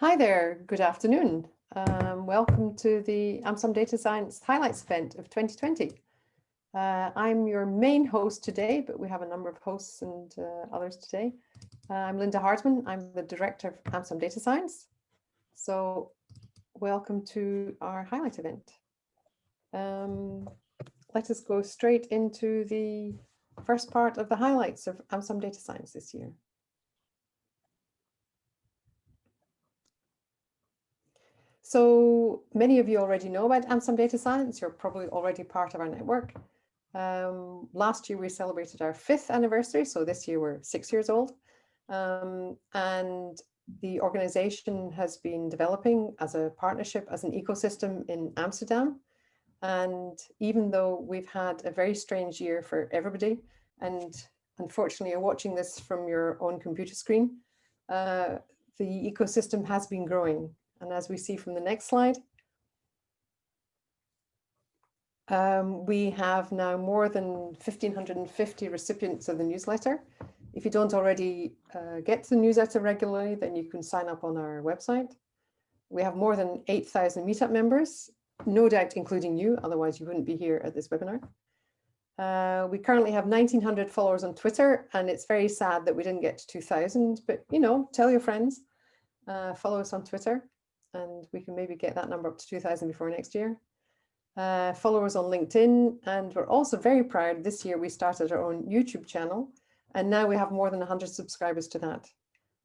Hi there, good afternoon. Welcome to the Amsterdam Data Science Highlights event of 2020. I'm your main host today, but we have a number of hosts and others today. I'm Linda Hartman, I'm the Director of Amsterdam Data Science. So welcome to our highlight event. Let us go straight into the first part of the highlights of Amsterdam Data Science this year. So many of you already know about Amsterdam Data Science. You're probably already part of our network. Last year we celebrated our 5th anniversary, so this year we're 6 years old. And the organization has been developing as a partnership, as an ecosystem in Amsterdam. And even though we've had a very strange year for everybody, and unfortunately you're watching this from your own computer screen, the ecosystem has been growing. And as we see from the next slide, we have now more than 1,550 recipients of the newsletter. If you don't already get the newsletter regularly, then you can sign up on our website. We have more than 8,000 meetup members, no doubt including you, otherwise you wouldn't be here at this webinar. We currently have 1,900 followers on Twitter, and it's very sad that we didn't get to 2,000, but you know, tell your friends, follow us on Twitter, and we can maybe get that number up to 2,000 before next year. Followers on LinkedIn, and we're also very proud this year we started our own YouTube channel, and now we have more than 100 subscribers to that.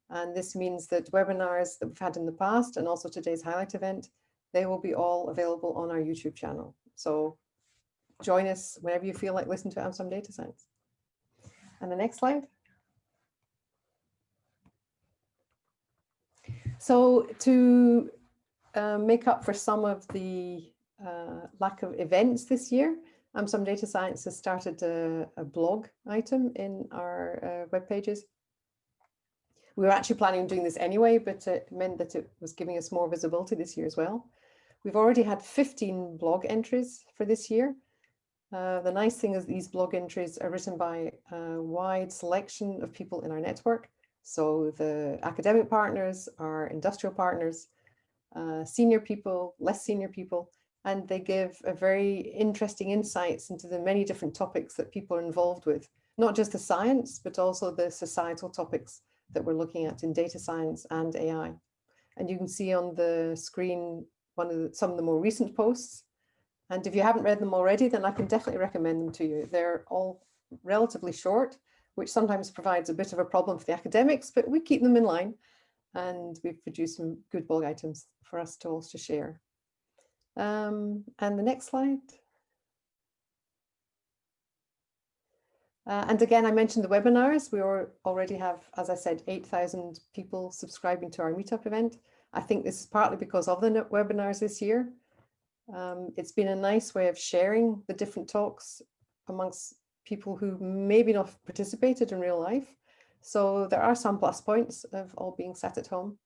And this means that webinars that we've had in the past and also today's highlight event, they will be all available on our YouTube channel. So join us whenever you feel like listening to Amsterdam Data Science. And the next slide. So to make up for some of the lack of events this year, Amsterdam Data Science has started a blog item in our web pages. We were actually planning on doing this anyway, but it meant that it was giving us more visibility this year as well. We've already had 15 blog entries for this year. The nice thing is these blog entries are written by a wide selection of people in our network. So the academic partners, our industrial partners, senior people, less senior people, and they give a very interesting insights into the many different topics that people are involved with, not just the science, but also the societal topics that we're looking at in data science and AI. And you can see on the screen some of the more recent posts. And if you haven't read them already, then I can definitely recommend them to you. They're all relatively short, which sometimes provides a bit of a problem for the academics, but we keep them in line. And we've produced some good blog items for us to also share. And the next slide. And again, I mentioned the webinars. We already have, as I said, 8,000 people subscribing to our meetup event. I think this is partly because of the webinars this year. It's been a nice way of sharing the different talks amongst people who maybe not participated in real life. So there are some plus points of all being sat at home.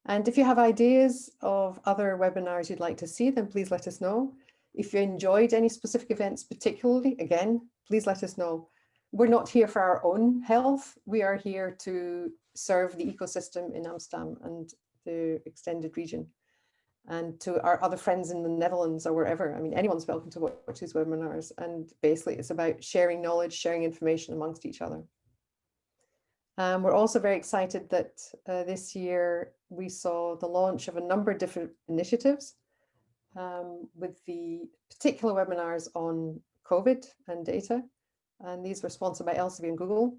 And if you have ideas of other webinars you'd like to see, then please let us know. If you enjoyed any specific events particularly, again, please let us know. We're not here for our own health. We are here to serve the ecosystem in Amsterdam and the extended region. And to our other friends in the Netherlands or wherever. I mean, anyone's welcome to watch these webinars. And basically it's about sharing knowledge, sharing information amongst each other. We're also very excited that this year we saw the launch of a number of different initiatives with the particular webinars on COVID and data. And these were sponsored by Elissa and Google.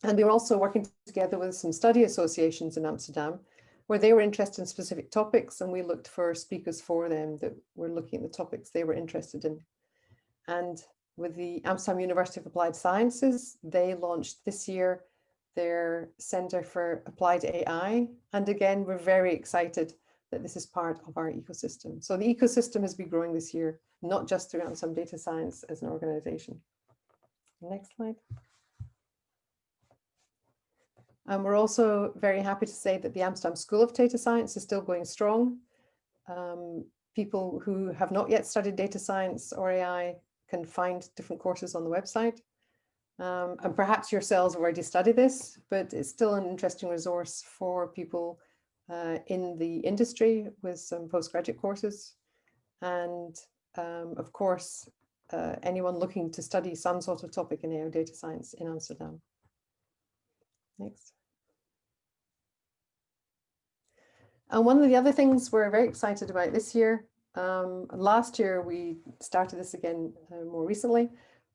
And we were also working together with some study associations in Amsterdam where they were interested in specific topics, and we looked for speakers for them that were looking at the topics they were interested in. And with the Amsterdam University of Applied Sciences, they launched this year their Center for Applied AI. And again, we're very excited that this is part of our ecosystem. So the ecosystem has been growing this year, not just through Amsterdam Data Science as an organization. Next slide. And we're also very happy to say that the Amsterdam School of Data Science is still going strong. People who have not yet studied data science or AI can find different courses on the website. And perhaps yourselves have already studied this, but it's still an interesting resource for people in the industry with some postgraduate courses, and of course, anyone looking to study some sort of topic in AI data science in Amsterdam. Next. And one of the other things we're very excited about this year, last year we started this again more recently,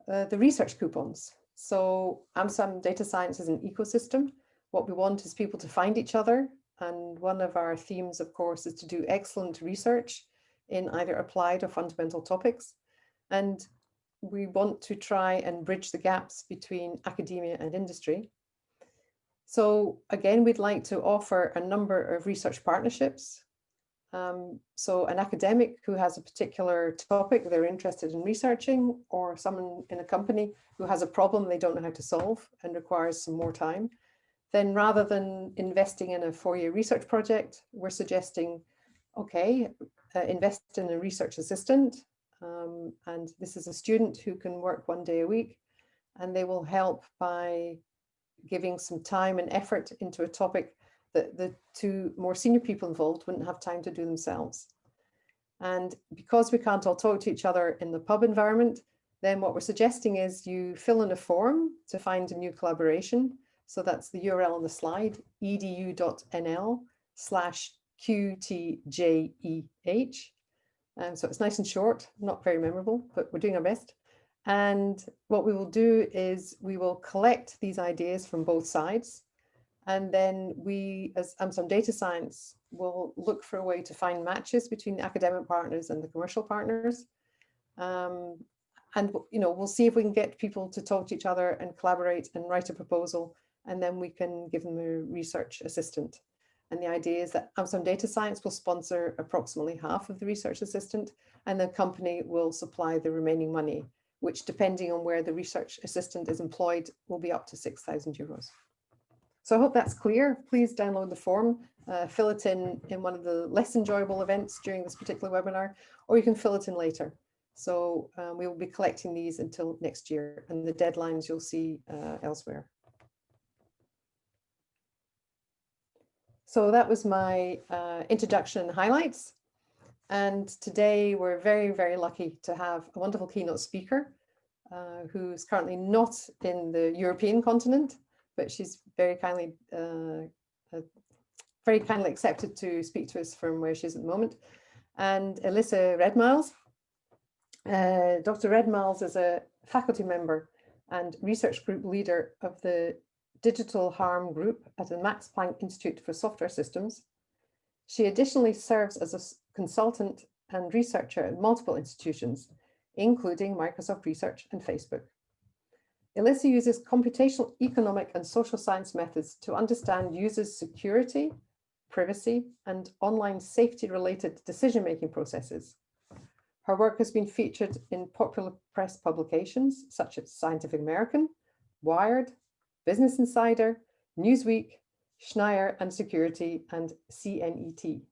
the research coupons. So Amsterdam Data Science is an ecosystem. What we want is people to find each other. And one of our themes, of course, is to do excellent research in either applied or fundamental topics. And we want to try and bridge the gaps between academia and industry. So again, we'd like to offer a number of research partnerships. So an academic who has a particular topic they're interested in researching, or someone in a company who has a problem they don't know how to solve and requires some more time, then rather than investing in a 4-year research project, we're suggesting, okay, invest in a research assistant. And this is a student who can work 1 day a week, and they will help by giving some time and effort into a topic that the 2 more senior people involved wouldn't have time to do themselves. And because we can't all talk to each other in the pub environment, then what we're suggesting is you fill in a form to find a new collaboration. So that's the URL on the slide, edu.nl/QTJEH. So it's nice and short, not very memorable, but we're doing our best. And what we will do is we will collect these ideas from both sides. And then we, as Amsterdam Data Science, will look for a way to find matches between the academic partners and the commercial partners. And we'll see if we can get people to talk to each other and collaborate and write a proposal, and then we can give them a research assistant. And the idea is that Amsterdam Data Science will sponsor approximately half of the research assistant, and the company will supply the remaining money, which, depending on where the research assistant is employed, will be up to 6,000 euros. So I hope that's clear. Please download the form, fill it in one of the less enjoyable events during this particular webinar, or you can fill it in later. So we will be collecting these until next year, and the deadlines you'll see elsewhere. So that was my introduction and highlights. And today we're very, very lucky to have a wonderful keynote speaker who's currently not in the European continent, but she's very kindly accepted to speak to us from where she is at the moment. And Elissa Redmiles. Dr. Redmiles is a faculty member and research group leader of the Digital Harm Group at the Max Planck Institute for Software Systems. She additionally serves as a consultant and researcher at multiple institutions, including Microsoft Research and Facebook. Elissa uses computational economic and social science methods to understand users' security, privacy, and online safety-related decision-making processes. Her work has been featured in popular press publications such as Scientific American, Wired, Business Insider, Newsweek, Schneier and Security, and CNET.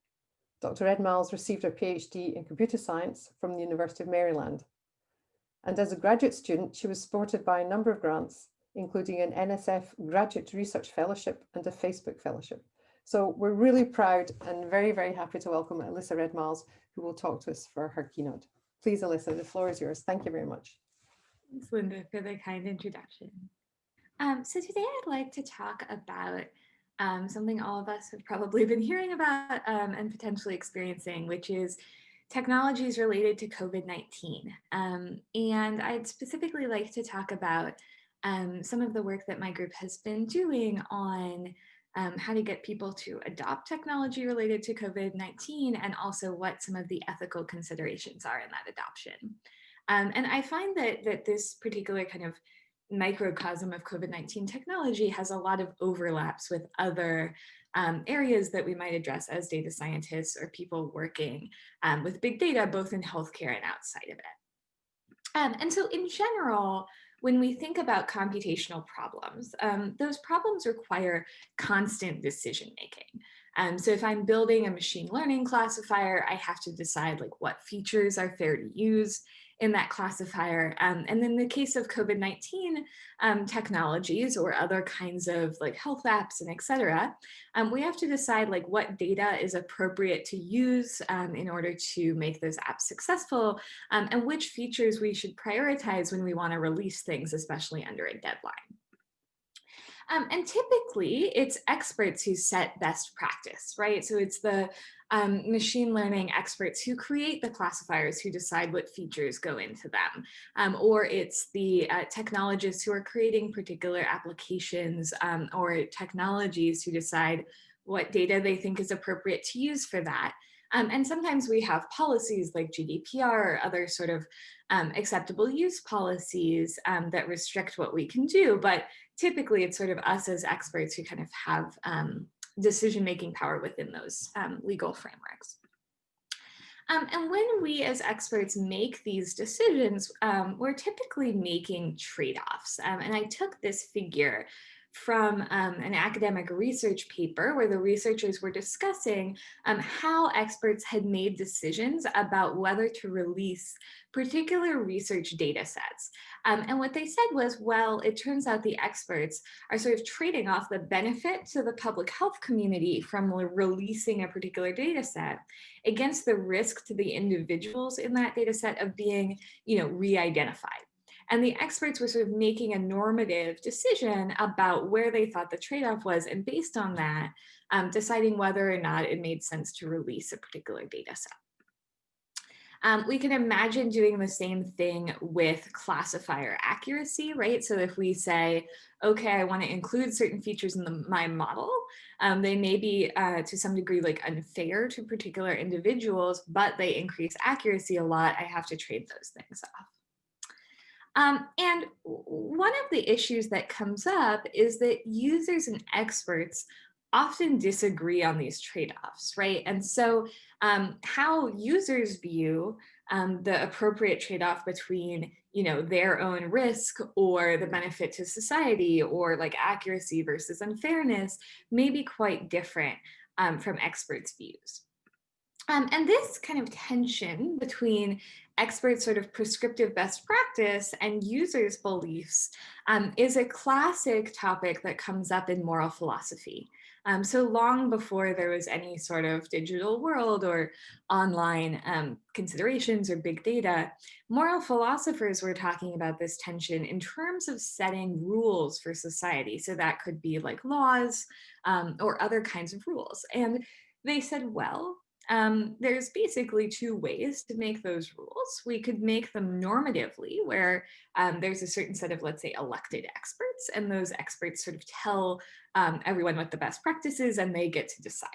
Dr. Redmiles received her PhD in computer science from the University of Maryland. And as a graduate student, she was supported by a number of grants, including an NSF Graduate Research Fellowship and a Facebook Fellowship. So we're really proud and very, very happy to welcome Elissa Redmiles, who will talk to us for her keynote. Please, Elissa, the floor is yours. Thank you very much. Thanks, Linda, for the kind introduction. So today I'd like to talk about something all of us have probably been hearing about and potentially experiencing, which is technologies related to COVID-19. And I'd specifically like to talk about some of the work that my group has been doing on how to get people to adopt technology related to COVID-19, and also what some of the ethical considerations are in that adoption. And I find that this particular kind of microcosm of COVID-19 technology has a lot of overlaps with other areas that we might address as data scientists or people working with big data, both in healthcare and outside of it. And so in general, when we think about computational problems, those problems require constant decision making. So if I'm building a machine learning classifier, I have to decide like what features are fair to use in that classifier. And in the case of COVID-19 technologies or other kinds of like health apps and et cetera, we have to decide like what data is appropriate to use in order to make those apps successful, and which features we should prioritize when we want to release things, especially under a deadline. And typically it's experts who set best practice, right? So it's the machine learning experts who create the classifiers who decide what features go into them. Or it's the technologists who are creating particular applications or technologies who decide what data they think is appropriate to use for that. And sometimes we have policies like GDPR or other sort of acceptable use policies that restrict what we can do. But typically it's sort of us as experts who kind of have decision-making power within those legal frameworks. And when we as experts make these decisions, we're typically making trade-offs. And I took this figure from an academic research paper where the researchers were discussing how experts had made decisions about whether to release particular research data sets. And what they said was, well, it turns out the experts are sort of trading off the benefit to the public health community from releasing a particular data set against the risk to the individuals in that data set of being, re-identified. And the experts were sort of making a normative decision about where they thought the trade-off was, and based on that, deciding whether or not it made sense to release a particular data set. We can imagine doing the same thing with classifier accuracy, right? So if we say, okay, I want to include certain features in my model, they may be to some degree like unfair to particular individuals, but they increase accuracy a lot. I have to trade those things off. And one of the issues that comes up is that users and experts often disagree on these trade-offs, right? And so how users view the appropriate trade-off between, their own risk or the benefit to society, or like accuracy versus unfairness, may be quite different from experts' views. And this kind of tension between experts' sort of prescriptive best practice and users' beliefs is a classic topic that comes up in moral philosophy. So long before there was any sort of digital world or online considerations or big data, moral philosophers were talking about this tension in terms of setting rules for society. So that could be like laws or other kinds of rules. And they said, well, there's basically two ways to make those rules. We could make them normatively, where there's a certain set of, let's say, elected experts, and those experts sort of tell everyone what the best practice is, and they get to decide.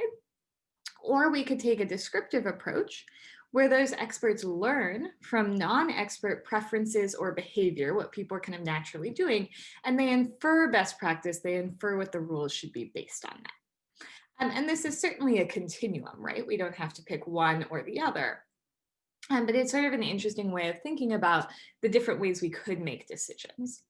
Or we could take a descriptive approach, where those experts learn from non-expert preferences or behavior, what people are kind of naturally doing, and they infer best practice, they infer what the rules should be based on that. And this is certainly a continuum, right? We don't have to pick one or the other. But it's sort of an interesting way of thinking about the different ways we could make decisions.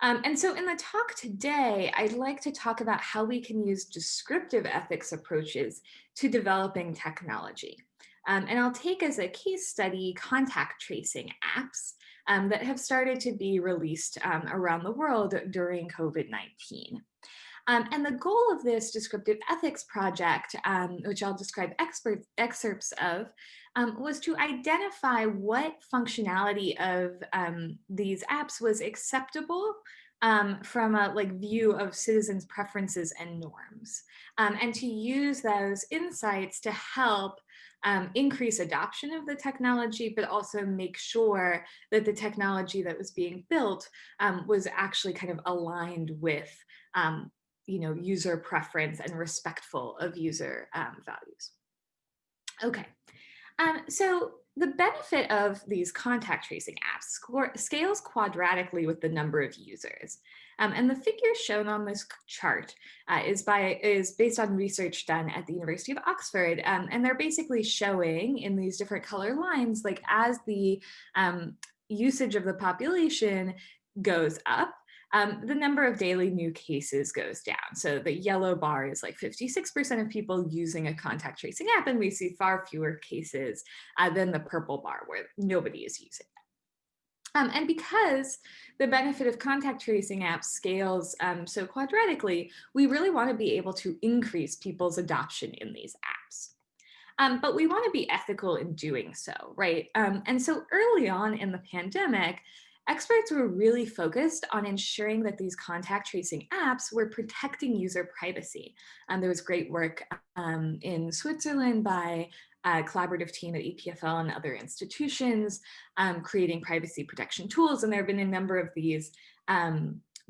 And so in the talk today, I'd like to talk about how we can use descriptive ethics approaches to developing technology. And I'll take as a case study contact tracing apps that have started to be released around the world during COVID-19. And the goal of this descriptive ethics project, which I'll describe excerpts of, was to identify what functionality of these apps was acceptable from a view of citizens' preferences and norms, and to use those insights to help increase adoption of the technology, but also make sure that the technology that was being built was actually kind of aligned with user preference and respectful of user values. Okay, so the benefit of these contact tracing apps scales quadratically with the number of users. And the figure shown on this chart is based on research done at the University of Oxford. And they're basically showing in these different color lines, like as the usage of the population goes up, the number of daily new cases goes down. So the yellow bar is like 56% of people using a contact tracing app, and we see far fewer cases than the purple bar where nobody is using it. And because the benefit of contact tracing apps scales so quadratically, we really want to be able to increase people's adoption in these apps. But we want to be ethical in doing so, right? And so early on in the pandemic, experts were really focused on ensuring that these contact tracing apps were protecting user privacy. There was great work in Switzerland by a collaborative team at EPFL and other institutions creating privacy protection tools. And there have been a number of these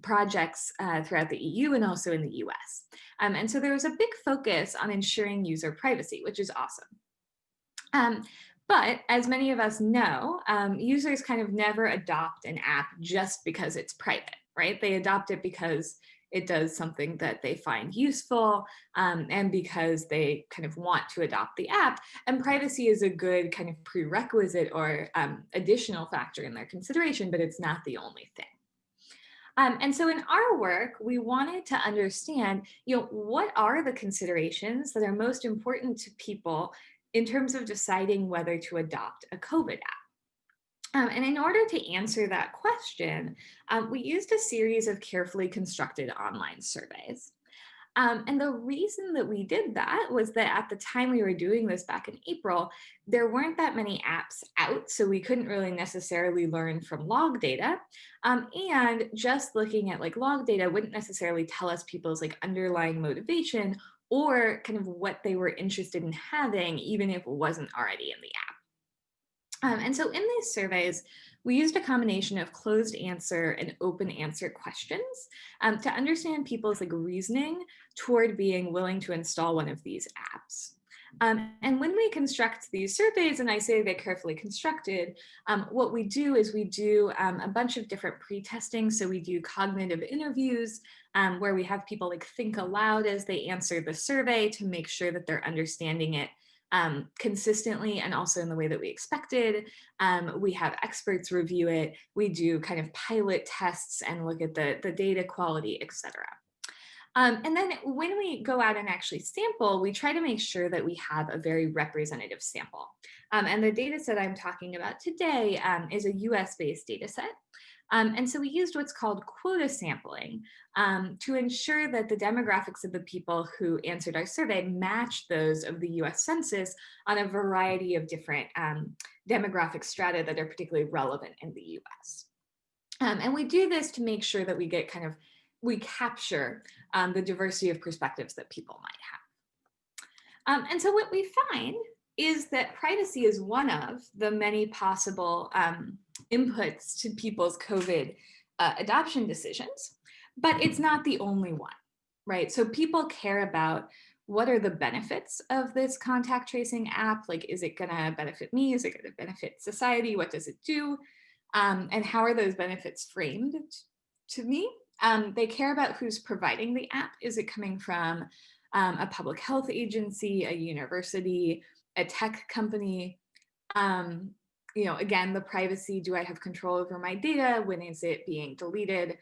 projects throughout the EU and also in the US. And so there was a big focus on ensuring user privacy, which is awesome. But as many of us know, users kind of never adopt an app just because it's private, right? They adopt it because it does something that they find useful and because they kind of want to adopt the app. And privacy is a good kind of prerequisite or additional factor in their consideration, but it's not the only thing. And so in our work, we wanted to understand, what are the considerations that are most important to people in terms of deciding whether to adopt a COVID app. And in order to answer that question, we used a series of carefully constructed online surveys. And the reason that we did that was that at the time we were doing this back in April, there weren't that many apps out, so we couldn't really necessarily learn from log data. And just looking at like log data wouldn't necessarily tell us people's like underlying motivation or kind of what they were interested in having, even if it wasn't already in the app. And so in these surveys, we used a combination of closed answer and open answer questions to understand people's like reasoning toward being willing to install one of these apps. And when we construct these surveys, and I say they're carefully constructed, what we do is we do a bunch of different pre-testing. So we do cognitive interviews where we have people like think aloud as they answer the survey to make sure that they're understanding it consistently and also in the way that we expected. We have experts review it. We do kind of pilot tests and look at the data quality, et cetera. And then when we go out and actually sample, we try to make sure that we have a very representative sample. And the data set I'm talking about today is a US-based data set. And so we used what's called quota sampling to ensure that the demographics of the people who answered our survey match those of the US Census on a variety of different demographic strata that are particularly relevant in the US. And we do this to make sure that we capture the diversity of perspectives that people might have. And so what we find is that privacy is one of the many possible inputs to people's COVID adoption decisions, but it's not the only one, right? So people care about what are the benefits of this contact tracing app? Like, is it gonna benefit me? Is it gonna benefit society? What does it do? And how are those benefits framed to me? They care about who's providing the app. Is it coming from a public health agency, a university, a tech company? Again, the privacy, do I have control over my data? When is it being deleted?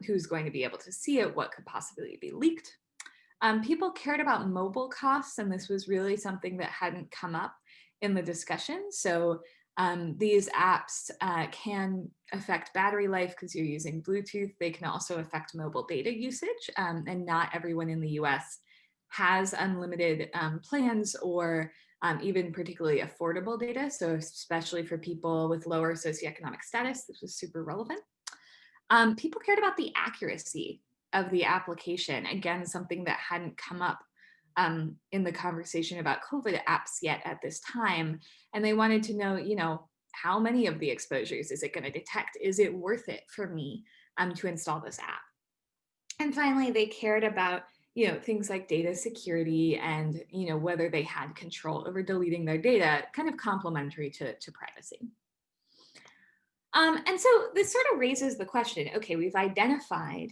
Who's going to be able to see it? What could possibly be leaked? People cared about mobile costs, and this was really something that hadn't come up in the discussion. So these apps can affect battery life because you're using Bluetooth. They can also affect mobile data usage, and not everyone in the US has unlimited plans or even particularly affordable data. So especially for people with lower socioeconomic status, this was super relevant. People cared about the accuracy of the application. Again, something that hadn't come up in the conversation about COVID apps yet at this time. And they wanted to know, how many of the exposures is it going to detect? Is it worth it for me to install this app? And finally, they cared about things like data security and whether they had control over deleting their data, kind of complementary to privacy. And so this sort of raises the question, okay, we've identified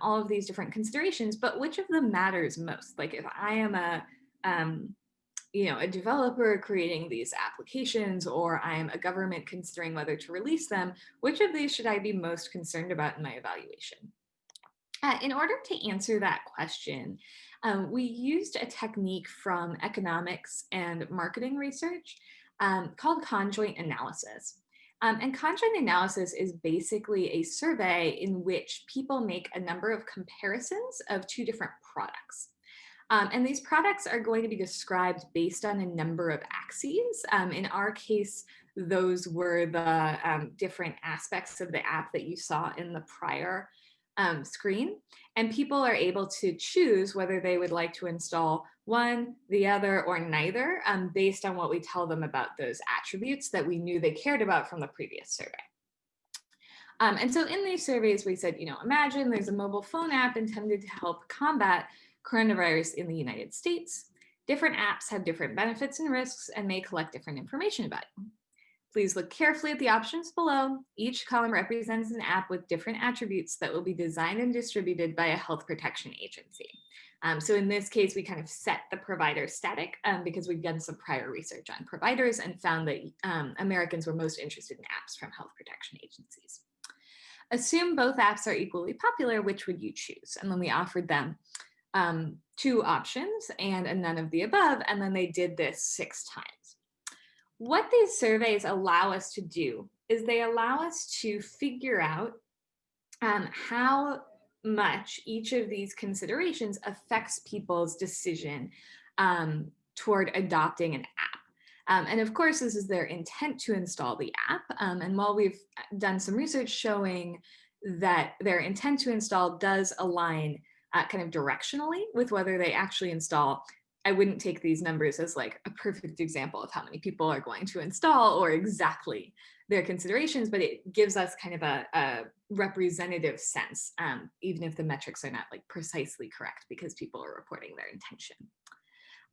all of these different considerations, but which of them matters most? Like if I am a developer creating these applications, or I'm a government considering whether to release them, which of these should I be most concerned about in my evaluation? In order to answer that question, we used a technique from economics and marketing research called conjoint analysis. And conjoint analysis is basically a survey in which people make a number of comparisons of two different products. And these products are going to be described based on a number of axes. In our case, those were the different aspects of the app that you saw in the prior screen. And people are able to choose whether they would like to install one, the other, or neither, based on what we tell them about those attributes that we knew they cared about from the previous survey. And so in these surveys, we said, imagine there's a mobile phone app intended to help combat coronavirus in the United States. Different apps have different benefits and risks and may collect different information about it. Please look carefully at the options below. Each column represents an app with different attributes that will be designed and distributed by a health protection agency. So in this case, we kind of set the provider static because we've done some prior research on providers and found that Americans were most interested in apps from health protection agencies. Assume both apps are equally popular, which would you choose? And then we offered them two options and a none of the above, and then they did this 6 times. What these surveys allow us to do is they allow us to figure out how much each of these considerations affects people's decision toward adopting an app. And of course, this is their intent to install the app. And while we've done some research showing that their intent to install does align kind of directionally with whether they actually install, I wouldn't take these numbers as like a perfect example of how many people are going to install or exactly their considerations, but it gives us kind of a representative sense, even if the metrics are not like precisely correct because people are reporting their intention.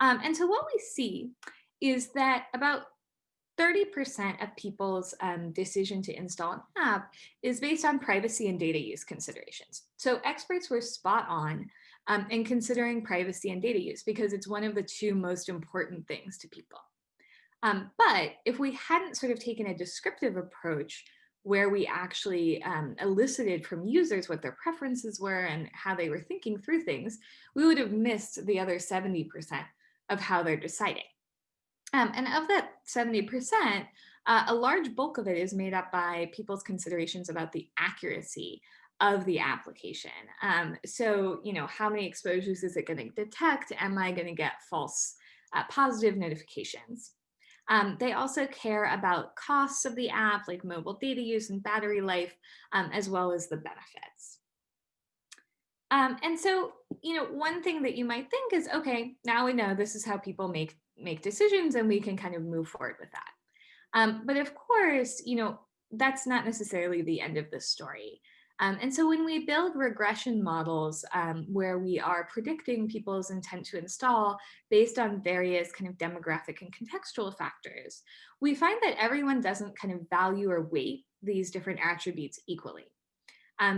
And so what we see is that about 30% of people's decision to install an app is based on privacy and data use considerations. So experts were spot on in considering privacy and data use because it's one of the two most important things to people. But if we hadn't sort of taken a descriptive approach where we actually elicited from users what their preferences were and how they were thinking through things, we would have missed the other 70% of how they're deciding. And of that 70%, a large bulk of it is made up by people's considerations about the accuracy of the application. So, how many exposures is it going to detect? Am I going to get false positive notifications? They also care about costs of the app, like mobile data use and battery life, as well as the benefits. And so, one thing that you might think is, okay, now we know this is how people make decisions and we can kind of move forward with that. But of course, that's not necessarily the end of the story. And so when we build regression models where we are predicting people's intent to install based on various kind of demographic and contextual factors, we find that everyone doesn't kind of value or weight these different attributes equally.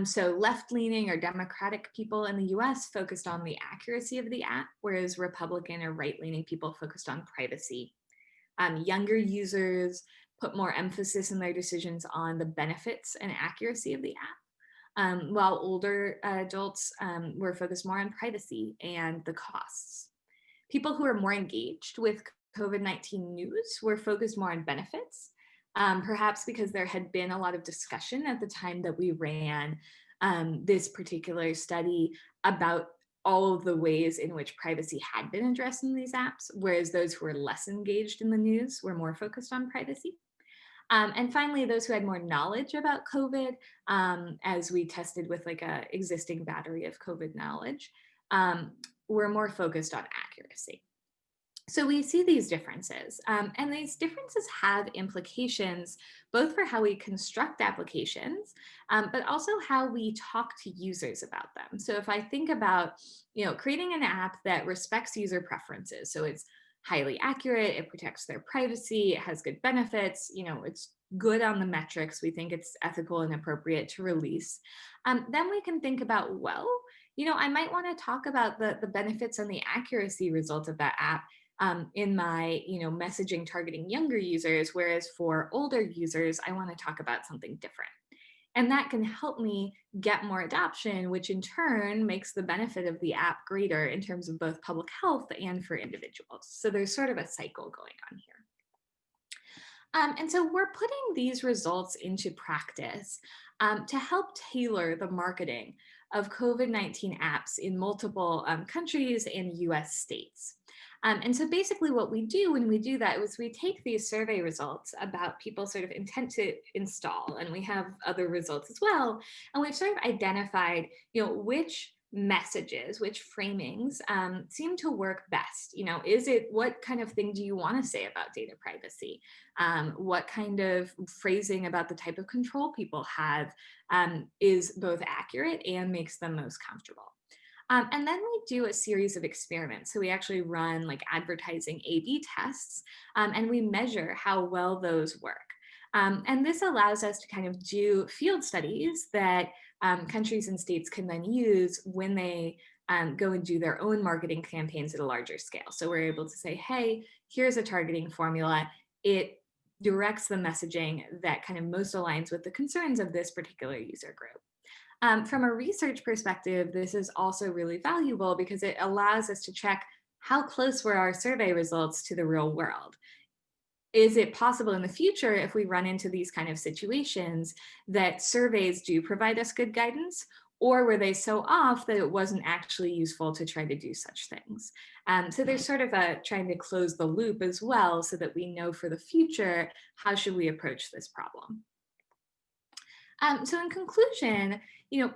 So left-leaning or Democratic people in the US focused on the accuracy of the app, whereas Republican or right-leaning people focused on privacy. Younger users put more emphasis in their decisions on the benefits and accuracy of the app, while older adults were focused more on privacy and the costs. People who are more engaged with COVID-19 news were focused more on benefits, perhaps because there had been a lot of discussion at the time that we ran this particular study about all of the ways in which privacy had been addressed in these apps, whereas those who were less engaged in the news were more focused on privacy. And finally, those who had more knowledge about COVID, as we tested with like a existing battery of COVID knowledge, were more focused on accuracy. So we see these differences, and these differences have implications both for how we construct applications, but also how we talk to users about them. So if I think about, creating an app that respects user preferences, so it's highly accurate, it protects their privacy, it has good benefits, it's good on the metrics, we think it's ethical and appropriate to release, then we can think about, well, I might want to talk about the benefits and the accuracy results of that app in my, messaging targeting younger users, whereas for older users, I want to talk about something different. And that can help me get more adoption, which in turn makes the benefit of the app greater in terms of both public health and for individuals. So there's sort of a cycle going on here. And so we're putting these results into practice to help tailor the marketing of COVID-19 apps in multiple countries and US states. And so basically what we do when we do that is we take these survey results about people's sort of intent to install, and we have other results as well. And we've sort of identified, which messages, which framings seem to work best. What kind of thing do you want to say about data privacy? What kind of phrasing about the type of control people have is both accurate and makes them most comfortable. And then we do a series of experiments. So we actually run like advertising A/B tests, and we measure how well those work. And this allows us to kind of do field studies that countries and states can then use when they go and do their own marketing campaigns at a larger scale. So we're able to say, hey, here's a targeting formula. It directs the messaging that kind of most aligns with the concerns of this particular user group. From a research perspective, this is also really valuable because it allows us to check how close were our survey results to the real world. Is it possible in the future, if we run into these kind of situations, that surveys do provide us good guidance, or were they so off that it wasn't actually useful to try to do such things? So there's sort of a trying to close the loop as well, so that we know for the future, how should we approach this problem? So in conclusion,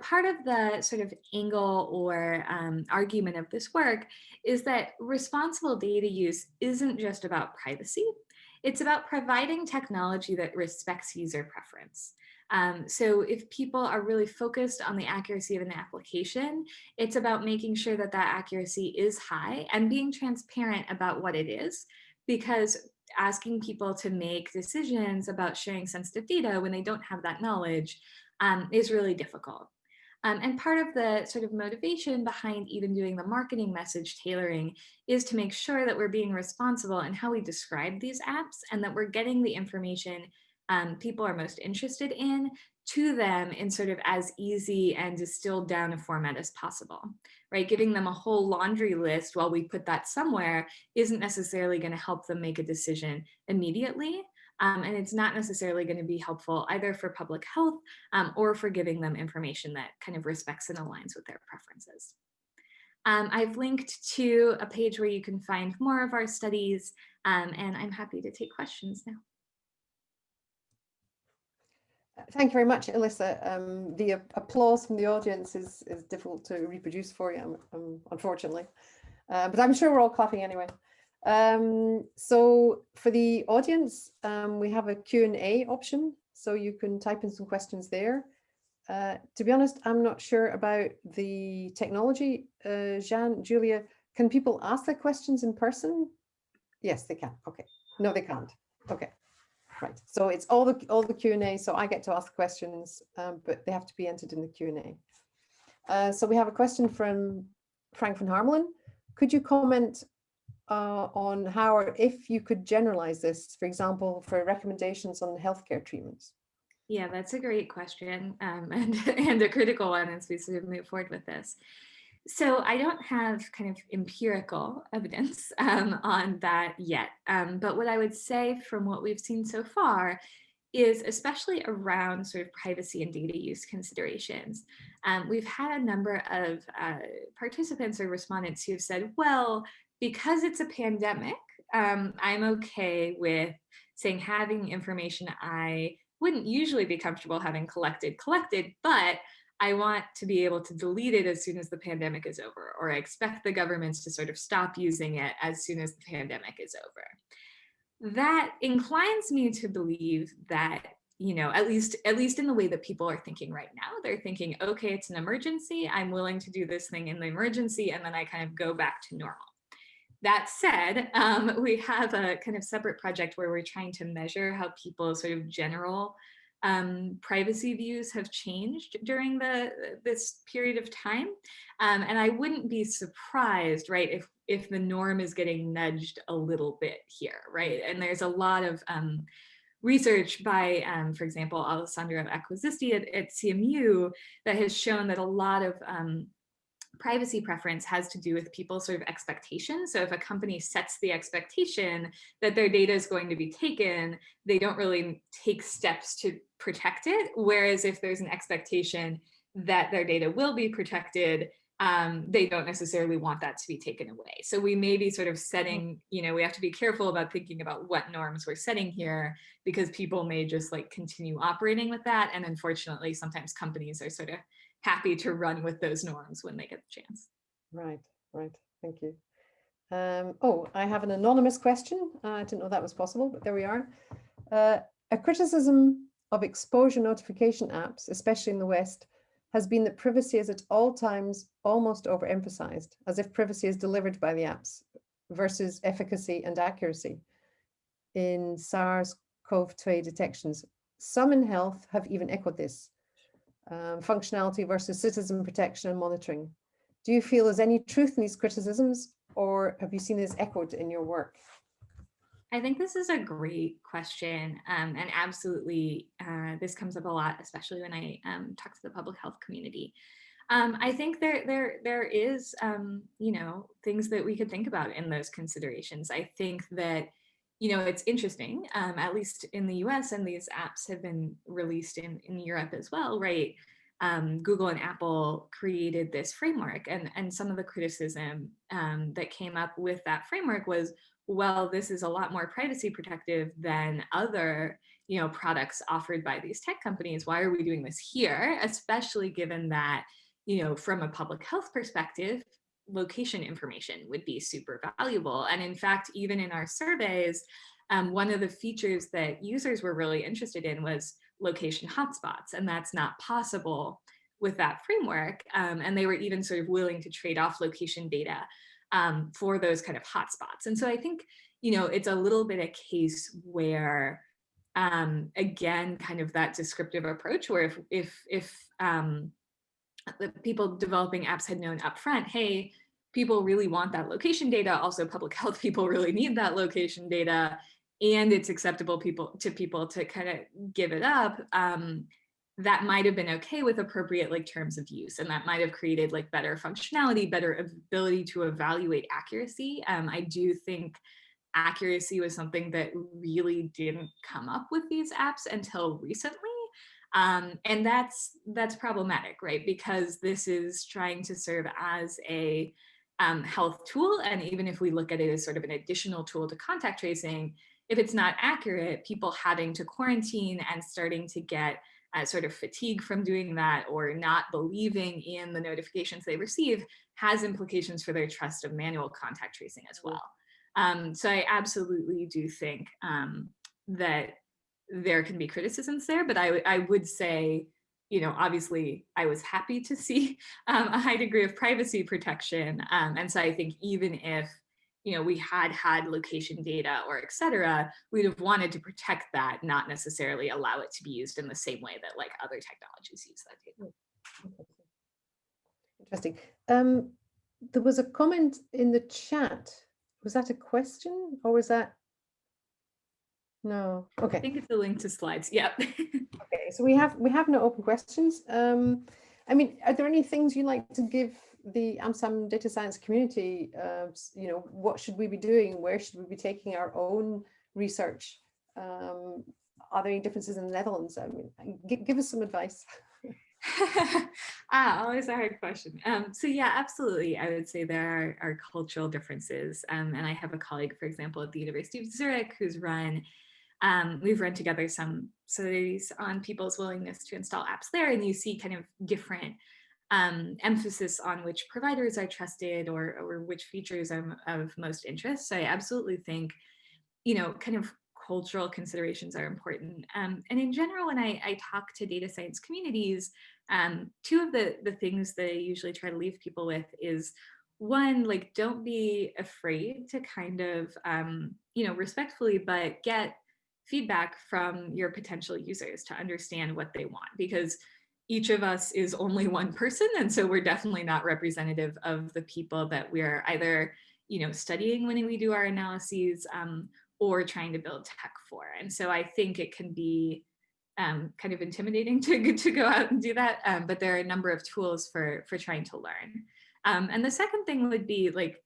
part of the sort of angle or argument of this work is that responsible data use isn't just about privacy. It's about providing technology that respects user preference. So if people are really focused on the accuracy of an application, it's about making sure that that accuracy is high and being transparent about what it is, because asking people to make decisions about sharing sensitive data when they don't have that knowledge is really difficult. And part of the sort of motivation behind even doing the marketing message tailoring is to make sure that we're being responsible in how we describe these apps, and that we're getting the information people are most interested in to them in sort of as easy and distilled down a format as possible, right? Giving them a whole laundry list while we put that somewhere isn't necessarily going to help them make a decision immediately. And it's not necessarily going to be helpful either for public health or for giving them information that kind of respects and aligns with their preferences. I've linked to a page where you can find more of our studies, and I'm happy to take questions now. Thank you very much, Elissa. The applause from the audience is difficult to reproduce for you, unfortunately, but I'm sure we're all clapping anyway. So for the audience, we have a Q&A option, so you can type in some questions there. To be honest, I'm not sure about the technology. Jean, Julia, can people ask their questions in person? Yes, they can. Okay. No, they can't. Okay. Right. So it's all the Q&A. So I get to ask questions, but they have to be entered in the Q&A. So we have a question from Frank van Harmelen. Could you comment on how or if you could generalize this, for example, for recommendations on healthcare treatments? Yeah, that's a great question and a critical one as we sort of move forward with this. So I don't have kind of empirical evidence on that yet. But what I would say from what we've seen so far is, especially around sort of privacy and data use considerations, we've had a number of participants or respondents who have said, well, because it's a pandemic, I'm okay with saying having information I wouldn't usually be comfortable having collected, but I want to be able to delete it as soon as the pandemic is over, or I expect the governments to sort of stop using it as soon as the pandemic is over. That inclines me to believe that, at least in the way that people are thinking right now, they're thinking, okay, it's an emergency. I'm willing to do this thing in the emergency, and then I kind of go back to normal. That said, we have a kind of separate project where we're trying to measure how people's sort of general privacy views have changed during this period of time. And I wouldn't be surprised, right, if the norm is getting nudged a little bit here, right? And there's a lot of research by, for example, Alessandro Acquisisti at CMU that has shown that a lot of privacy preference has to do with people's sort of expectations. So if a company sets the expectation that their data is going to be taken, they don't really take steps to protect it. Whereas if there's an expectation that their data will be protected, they don't necessarily want that to be taken away. So we may be sort of setting, we have to be careful about thinking about what norms we're setting here, because people may just like continue operating with that. And unfortunately, sometimes companies are sort of happy to run with those norms when they get the chance. Right, right. Thank you. Oh, I have an anonymous question. I didn't know that was possible, but there we are. A criticism of exposure notification apps, especially in the West, has been that privacy is at all times almost overemphasized, as if privacy is delivered by the apps versus efficacy and accuracy in SARS-CoV-2 detections. Some in health have even echoed this. Functionality versus citizen protection and monitoring. Do you feel there's any truth in these criticisms, or have you seen this echoed in your work? I think this is a great question, and absolutely this comes up a lot, especially when I talk to the public health community. I think there is things that we could think about in those considerations. I think that it's interesting, at least in the US, and these apps have been released in Europe as well, right? Google and Apple created this framework, and some of the criticism that came up with that framework was, well, this is a lot more privacy protective than other products offered by these tech companies. Why are we doing this here? Especially given that, from a public health perspective, location information would be super valuable. And in fact, even in our surveys, one of the features that users were really interested in was location hotspots, and that's not possible with that framework. And they were even sort of willing to trade off location data for those kind of hotspots. And so I think, it's a little bit a case where, again, kind of that descriptive approach, where if the people developing apps had known upfront, hey, people really want that location data. Also, public health people really need that location data, and it's acceptable to people to kind of give it up. That might have been okay with appropriate terms of use, and that might have created better functionality, better ability to evaluate accuracy. I do think accuracy was something that really didn't come up with these apps until recently. And that's problematic, right? Because this is trying to serve as a health tool. And even if we look at it as sort of an additional tool to contact tracing, if it's not accurate, people having to quarantine and starting to get sort of fatigue from doing that, or not believing in the notifications they receive, has implications for their trust of manual contact tracing as well. So I absolutely do think that there can be criticisms there, but I would say, obviously I was happy to see a high degree of privacy protection. And so I think even if, we had location data or et cetera, we'd have wanted to protect that, not necessarily allow it to be used in the same way that other technologies use that data. Interesting. There was a comment in the chat. Was that a question, or was that? No. Okay. I think it's a link to slides. Yep. Okay, so we have no open questions. I mean, are there any things you'd like to give the Amsterdam data science community? What should we be doing? Where should we be taking our own research? Are there any differences in the Netherlands? I mean, give us some advice. Always a hard question. So yeah, absolutely. I would say there are cultural differences. And I have a colleague, for example, at the University of Zurich, who's we've run together some studies on people's willingness to install apps there, and you see kind of different emphasis on which providers are trusted, or which features are of most interest. So I absolutely think, kind of cultural considerations are important. And in general, when I talk to data science communities, two of the things that I usually try to leave people with is, one, don't be afraid to kind of, respectfully, but get feedback from your potential users to understand what they want, because each of us is only one person, and so we're definitely not representative of the people that we're either studying when we do our analyses, or trying to build tech for. And so I think it can be kind of intimidating to go out and do that, but there are a number of tools for trying to learn. And the second thing would be, like,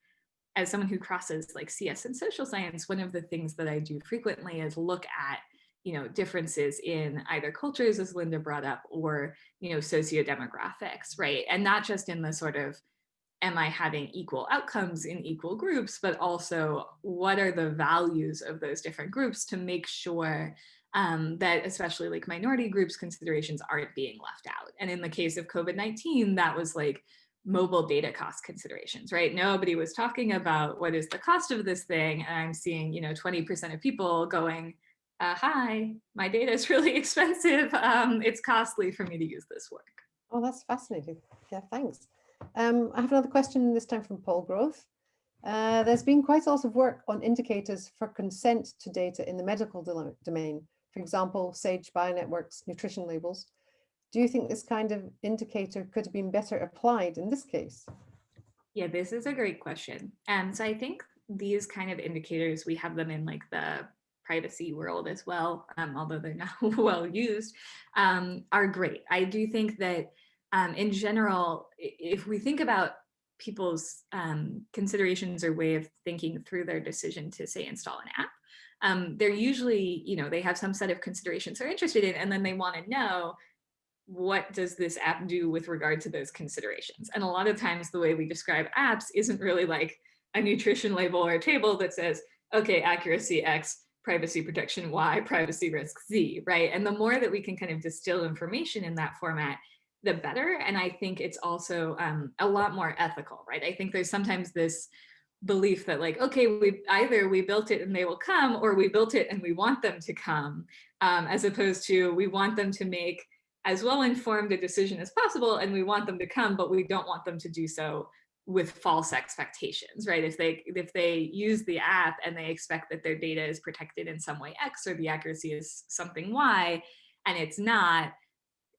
as someone who crosses like CS and social science, one of the things that I do frequently is look at differences in either cultures, as Linda brought up, or sociodemographics, right? And not just in the sort of, am I having equal outcomes in equal groups, but also what are the values of those different groups to make sure that especially like minority groups considerations aren't being left out. And in the case of COVID-19, that was like mobile data cost considerations, right? Nobody was talking about what is the cost of this thing. And I'm seeing, 20% of people going, hi, my data is really expensive. It's costly for me to use this work. Oh, that's fascinating. Yeah, thanks. I have another question, this time from Paul Groth. There's been quite a lot of work on indicators for consent to data in the medical domain. For example, Sage Bionetwork's nutrition labels. Do you think this kind of indicator could have been better applied in this case? Yeah, this is a great question. So I think these kind of indicators, we have them in like the privacy world as well, although they're not well used, are great. I do think that in general, if we think about people's considerations or way of thinking through their decision to, say, install an app, they're usually, they have some set of considerations they're interested in, and then they want to know, what does this app do with regard to those considerations? And a lot of times the way we describe apps isn't really like a nutrition label or a table that says, okay, accuracy X, privacy protection Y, privacy risk Z, right? And the more that we can kind of distill information in that format, the better. And I think it's also a lot more ethical, right? I think there's sometimes this belief that like, okay, we built it and they will come, or we built it and we want them to come, as opposed to we want them to make as well informed a decision as possible, and we want them to come, but we don't want them to do so with false expectations, right? If they use the app and they expect that their data is protected in some way X, or the accuracy is something Y, and it's not,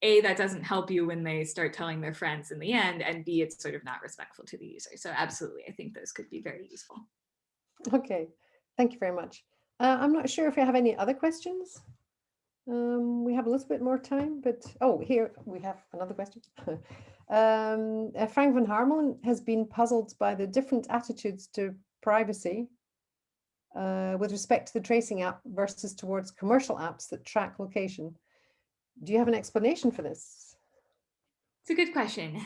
A, that doesn't help you when they start telling their friends in the end, and B, it's sort of not respectful to the user. So absolutely, I think those could be very useful. Okay, thank you very much. I'm not sure if you have any other questions. We have a little bit more time, but here we have another question. Frank van Harmelen has been puzzled by the different attitudes to privacy with respect to the tracing app versus towards commercial apps that track location. Do you have an explanation for this? It's a good question.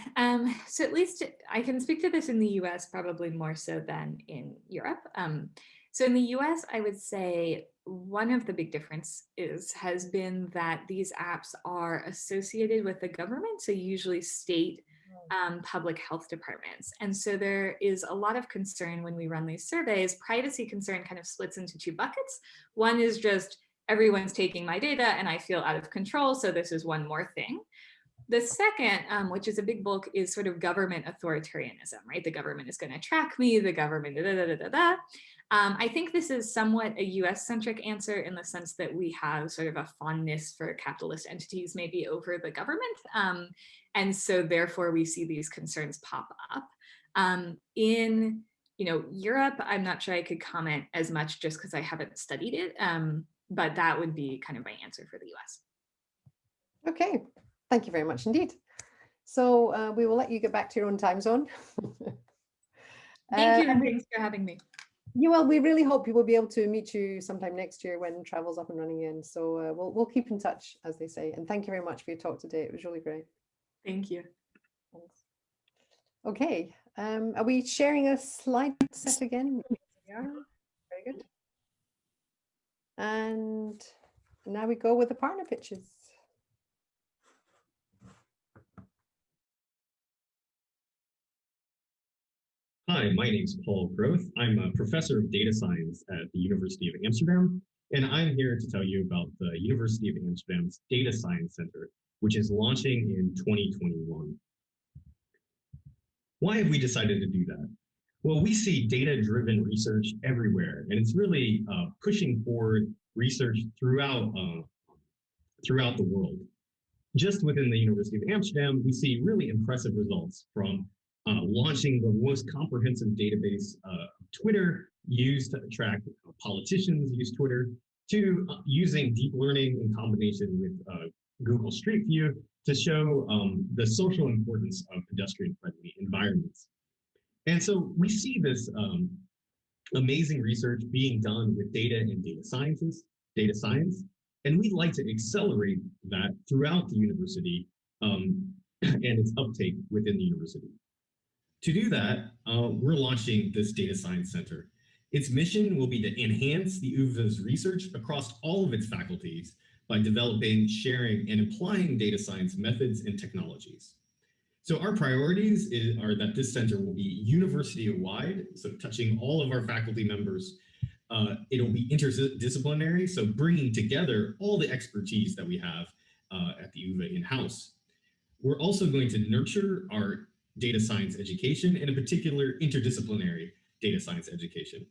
So at least I can speak to this in the US probably more so than in Europe. So in the US, I would say one of the big differences has been that these apps are associated with the government, so usually state public health departments. And so there is a lot of concern when we run these surveys. Privacy concern kind of splits into two buckets. One is just everyone's taking my data and I feel out of control, so this is one more thing. The second, which is a big bulk, is sort of government authoritarianism, right? The government is going to track me, the government, da, da, da, da, da. I think this is somewhat a US-centric answer in the sense that we have sort of a fondness for capitalist entities maybe over the government. And so therefore we see these concerns pop up. In Europe, I'm not sure I could comment as much just because I haven't studied it, but that would be kind of my answer for the US. Okay, thank you very much indeed. So we will let you get back to your own time zone. Thank you, and thanks for having me. Yeah, well, we really hope we will be able to meet you sometime next year when travel's up and running again. So we'll keep in touch, as they say. And thank you very much for your talk today. It was really great. Thank you. Thanks. Okay, are we sharing a slide set again? We are. Very good. And now we go with the partner pitches. Hi, my name is Paul Groth. I'm a professor of data science at the University of Amsterdam, and I'm here to tell you about the University of Amsterdam's Data Science Center, which is launching in 2021. Why have we decided to do that? Well, we see data-driven research everywhere, and it's really pushing forward research throughout the world. Just within the University of Amsterdam, we see really impressive results from launching the most comprehensive database Twitter used to track politicians use Twitter, to using deep learning in combination with Google Street View to show the social importance of pedestrian-friendly environments. And so we see this amazing research being done with data and data science, and we'd like to accelerate that throughout the university and its uptake within the university. To do that, we're launching this Data Science Center. Its mission will be to enhance the UVA's research across all of its faculties by developing, sharing, and applying data science methods and technologies. So our priorities are that this center will be university-wide, so touching all of our faculty members. It'll be interdisciplinary, so bringing together all the expertise that we have at the UVA in-house. We're also going to nurture our data science education, and in particular, interdisciplinary data science education.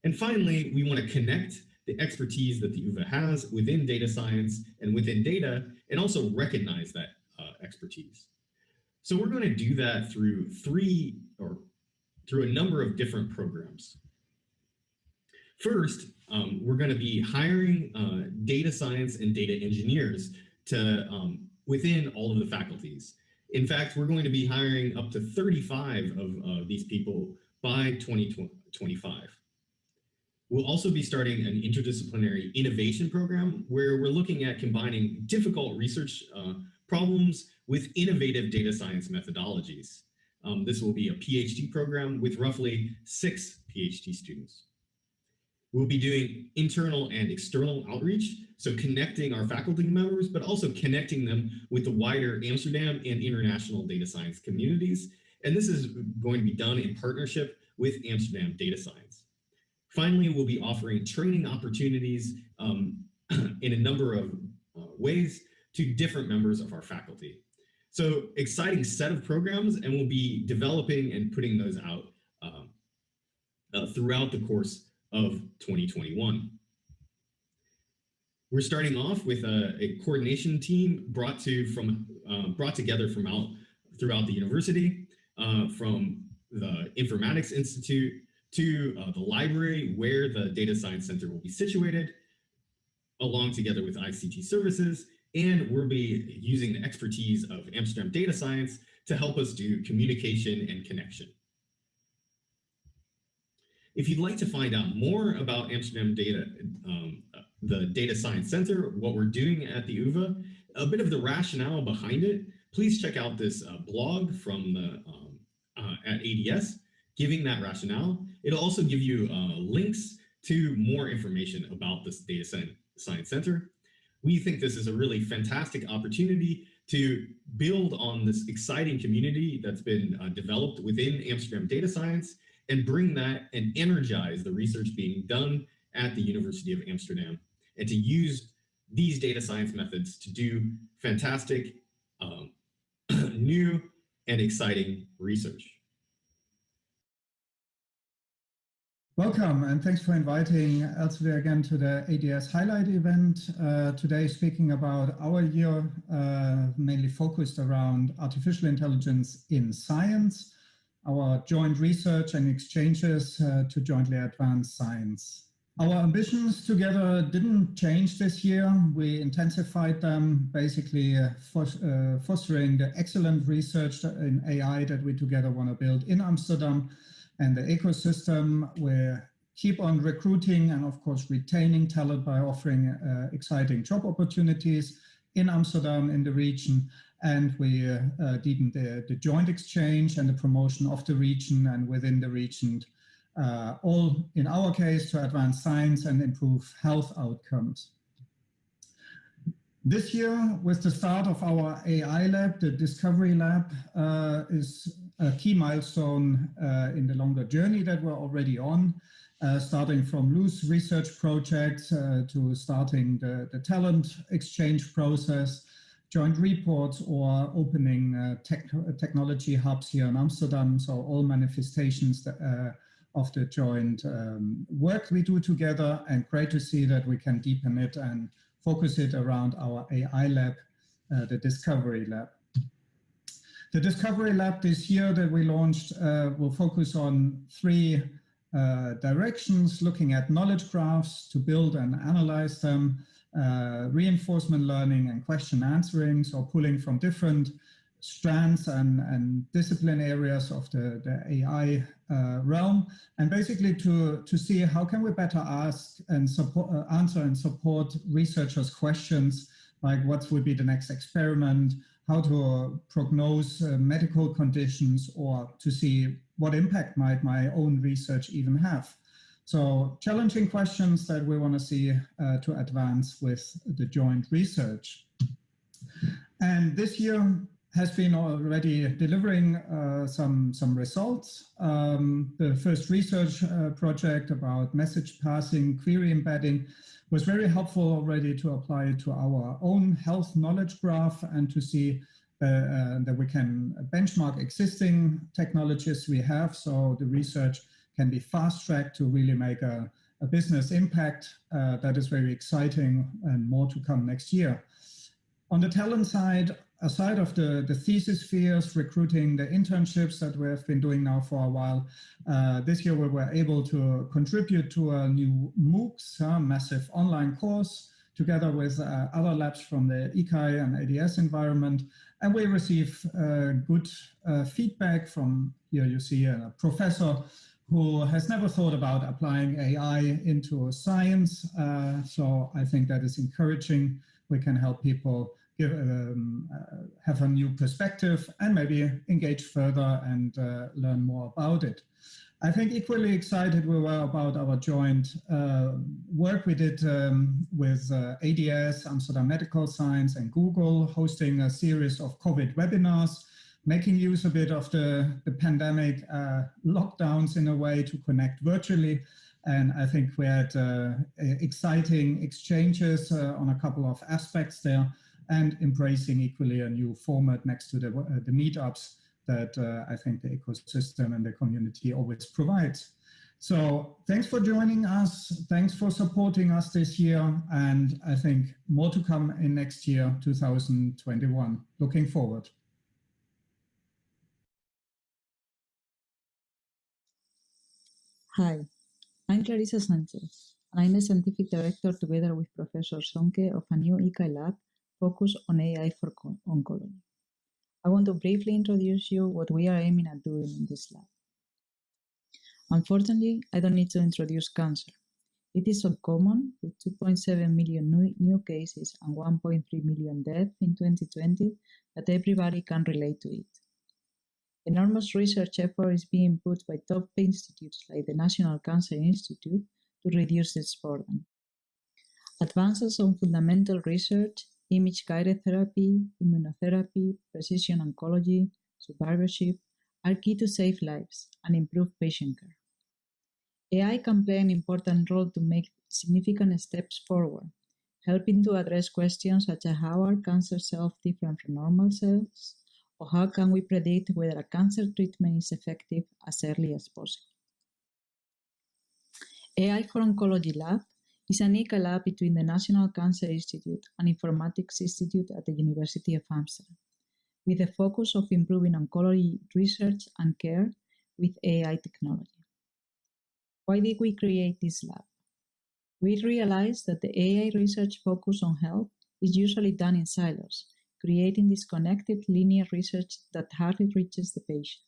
And finally, we want to connect the expertise that the UVA has within data science and within data, and also recognize that expertise. So we're going to do that through through a number of different programs. First, we're going to be hiring data science and data engineers to within all of the faculties. In fact, we're going to be hiring up to 35 of these people by 2025. We'll also be starting an interdisciplinary innovation program where we're looking at combining difficult research problems with innovative data science methodologies. This will be a PhD program with roughly 6 PhD students. We'll be doing internal and external outreach, so connecting our faculty members, but also connecting them with the wider Amsterdam and international data science communities. And this is going to be done in partnership with Amsterdam Data Science. Finally, we'll be offering training opportunities in a number of ways to different members of our faculty. So exciting set of programs, and we'll be developing and putting those out throughout the course of 2021. We're starting off with a coordination team brought together throughout the university, from the Informatics Institute to the library where the Data Science Center will be situated, along together with ICT services, and we'll be using the expertise of Amsterdam Data Science to help us do communication and connection. If you'd like to find out more about Amsterdam the Data Science Center, what we're doing at the UVA, a bit of the rationale behind it, please check out this blog from the at ADS, giving that rationale. It'll also give you links to more information about this Data Science Center. We think this is a really fantastic opportunity to build on this exciting community that's been developed within Amsterdam Data Science and bring that and energize the research being done at the University of Amsterdam, and to use these data science methods to do fantastic, new and exciting research. Welcome, and thanks for inviting Elsevier again to the ADS Highlight event. Today speaking about our year, mainly focused around artificial intelligence in science, our joint research and exchanges to jointly advance science. Our ambitions together didn't change this year. We intensified them, basically fostering the excellent research in AI that we together want to build in Amsterdam, and the ecosystem. We keep on recruiting and of course retaining talent by offering exciting job opportunities in Amsterdam, in the region. And we deepened the joint exchange and the promotion of the region and within the region, all in our case to advance science and improve health outcomes. This year, with the start of our AI lab, the Discovery Lab is a key milestone in the longer journey that we're already on, starting from loose research projects to starting the talent exchange process, joint reports or opening technology hubs here in Amsterdam. So all manifestations that, of the joint work we do together, and great to see that we can deepen it and focus it around our AI lab, the Discovery Lab. The Discovery Lab this year that we launched will focus on three directions: looking at knowledge graphs to build and analyze them, reinforcement learning and question answering, so pulling from different strands and discipline areas of the AI realm, and basically to see how can we better ask and support, answer and support researchers' questions, like what would be the next experiment, how to prognose medical conditions, or to see what impact might my own research even have. So challenging questions that we want to see to advance with the joint research. And this year has been already delivering some results. The first research project about message passing, query embedding was very helpful already to apply it to our own health knowledge graph and to see that we can benchmark existing technologies we have, so the research can be fast-tracked to really make a business impact. That is very exciting, and more to come next year. On the talent side, aside of the thesis fairs, recruiting the internships that we have been doing now for a while, this year we were able to contribute to a new MOOCs, massive online course, together with other labs from the ECAI and ADS environment. And we receive good feedback from, here you see a professor who has never thought about applying AI into science. So I think that is encouraging. We can help people have a new perspective and maybe engage further and learn more about it. I think equally excited we were about our joint work we did with ADS, Amsterdam Medical Science, and Google, hosting a series of COVID webinars, making use a bit of the pandemic lockdowns in a way to connect virtually. And I think we had exciting exchanges on a couple of aspects there, and embracing equally a new format next to the meetups that I think the ecosystem and the community always provides. So thanks for joining us. Thanks for supporting us this year. And I think more to come in next year, 2021. Looking forward. Hi, I'm Clarissa Sanchez, and I'm the scientific director together with Professor Sonke of a new ECAI lab focused on AI for oncology. I want to briefly introduce you what we are aiming at doing in this lab. Unfortunately, I don't need to introduce cancer. It is so common, with 2.7 million new cases and 1.3 million deaths in 2020, that everybody can relate to it. Enormous research effort is being put by top institutes like the National Cancer Institute to reduce its burden. Advances on fundamental research, image-guided therapy, immunotherapy, precision oncology, survivorship are key to save lives and improve patient care. AI can play an important role to make significant steps forward, helping to address questions such as how are cancer cells different from normal cells, or how can we predict whether a cancer treatment is effective as early as possible. AI for Oncology Lab is an ECA lab between the National Cancer Institute and Informatics Institute at the University of Amsterdam, with the focus of improving oncology research and care with AI technology. Why did we create this lab? We realized that the AI research focus on health is usually done in silos, creating disconnected linear research that hardly reaches the patient.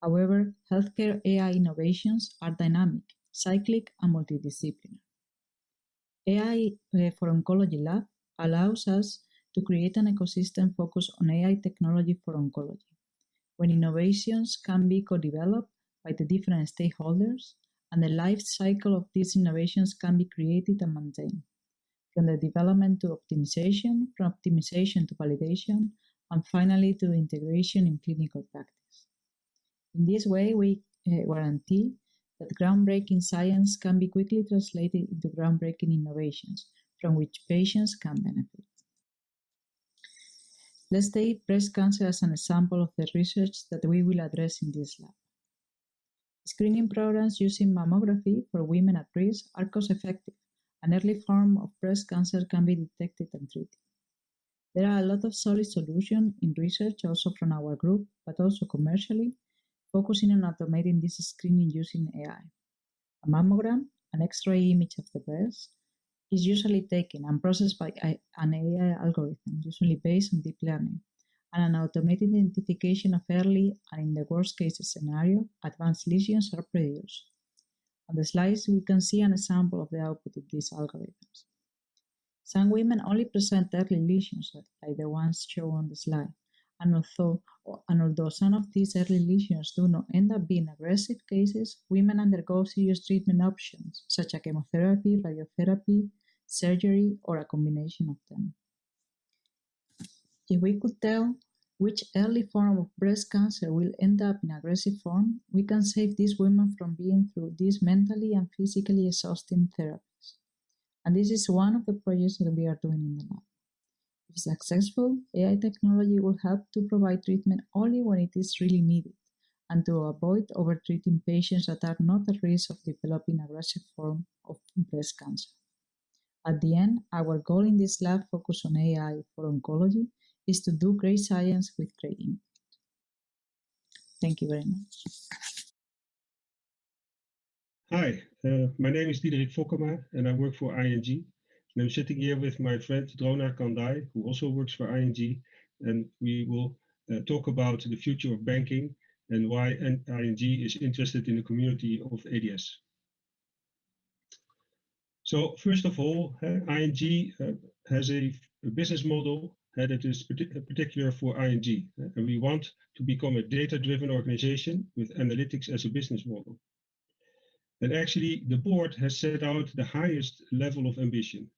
However, healthcare AI innovations are dynamic, cyclic, and multidisciplinary. AI for Oncology Lab allows us to create an ecosystem focused on AI technology for oncology, when innovations can be co-developed by the different stakeholders, and the life cycle of these innovations can be created and maintained, from the development to optimization, from optimization to validation, and finally to integration in clinical practice. In this way, we guarantee that groundbreaking science can be quickly translated into groundbreaking innovations from which patients can benefit. Let's take breast cancer as an example of the research that we will address in this lab. Screening programs using mammography for women at risk are cost-effective. An early form of breast cancer can be detected and treated. There are a lot of solid solutions in research, also from our group, but also commercially, focusing on automating this screening using AI. A mammogram, an X-ray image of the breast, is usually taken and processed by an AI algorithm, usually based on deep learning, and an automated identification of early and, in the worst-case scenario, advanced lesions are produced. On the slides, we can see an example of the output of these algorithms. Some women only present early lesions, like the ones shown on the slide, and although some of these early lesions do not end up being aggressive cases, women undergo serious treatment options, such as chemotherapy, radiotherapy, surgery, or a combination of them. If we could tell which early form of breast cancer will end up in aggressive form, we can save these women from being through these mentally and physically exhausting therapies. And this is one of the projects that we are doing in the lab. If successful, AI technology will help to provide treatment only when it is really needed, and to avoid overtreating patients that are not at risk of developing aggressive form of breast cancer. At the end, our goal in this lab focused on AI for oncology is to do great science with great impact. Thank you very much. Hi, my name is Diederik Fokkema and I work for ING. And I'm sitting here with my friend Drona Kandai, who also works for ING, and we will talk about the future of banking and why ING is interested in the community of ADS. So first of all, ING has a business model that is particular for ING, and we want to become a data-driven organization with analytics as a business model. And actually, the board has set out the highest level of ambition,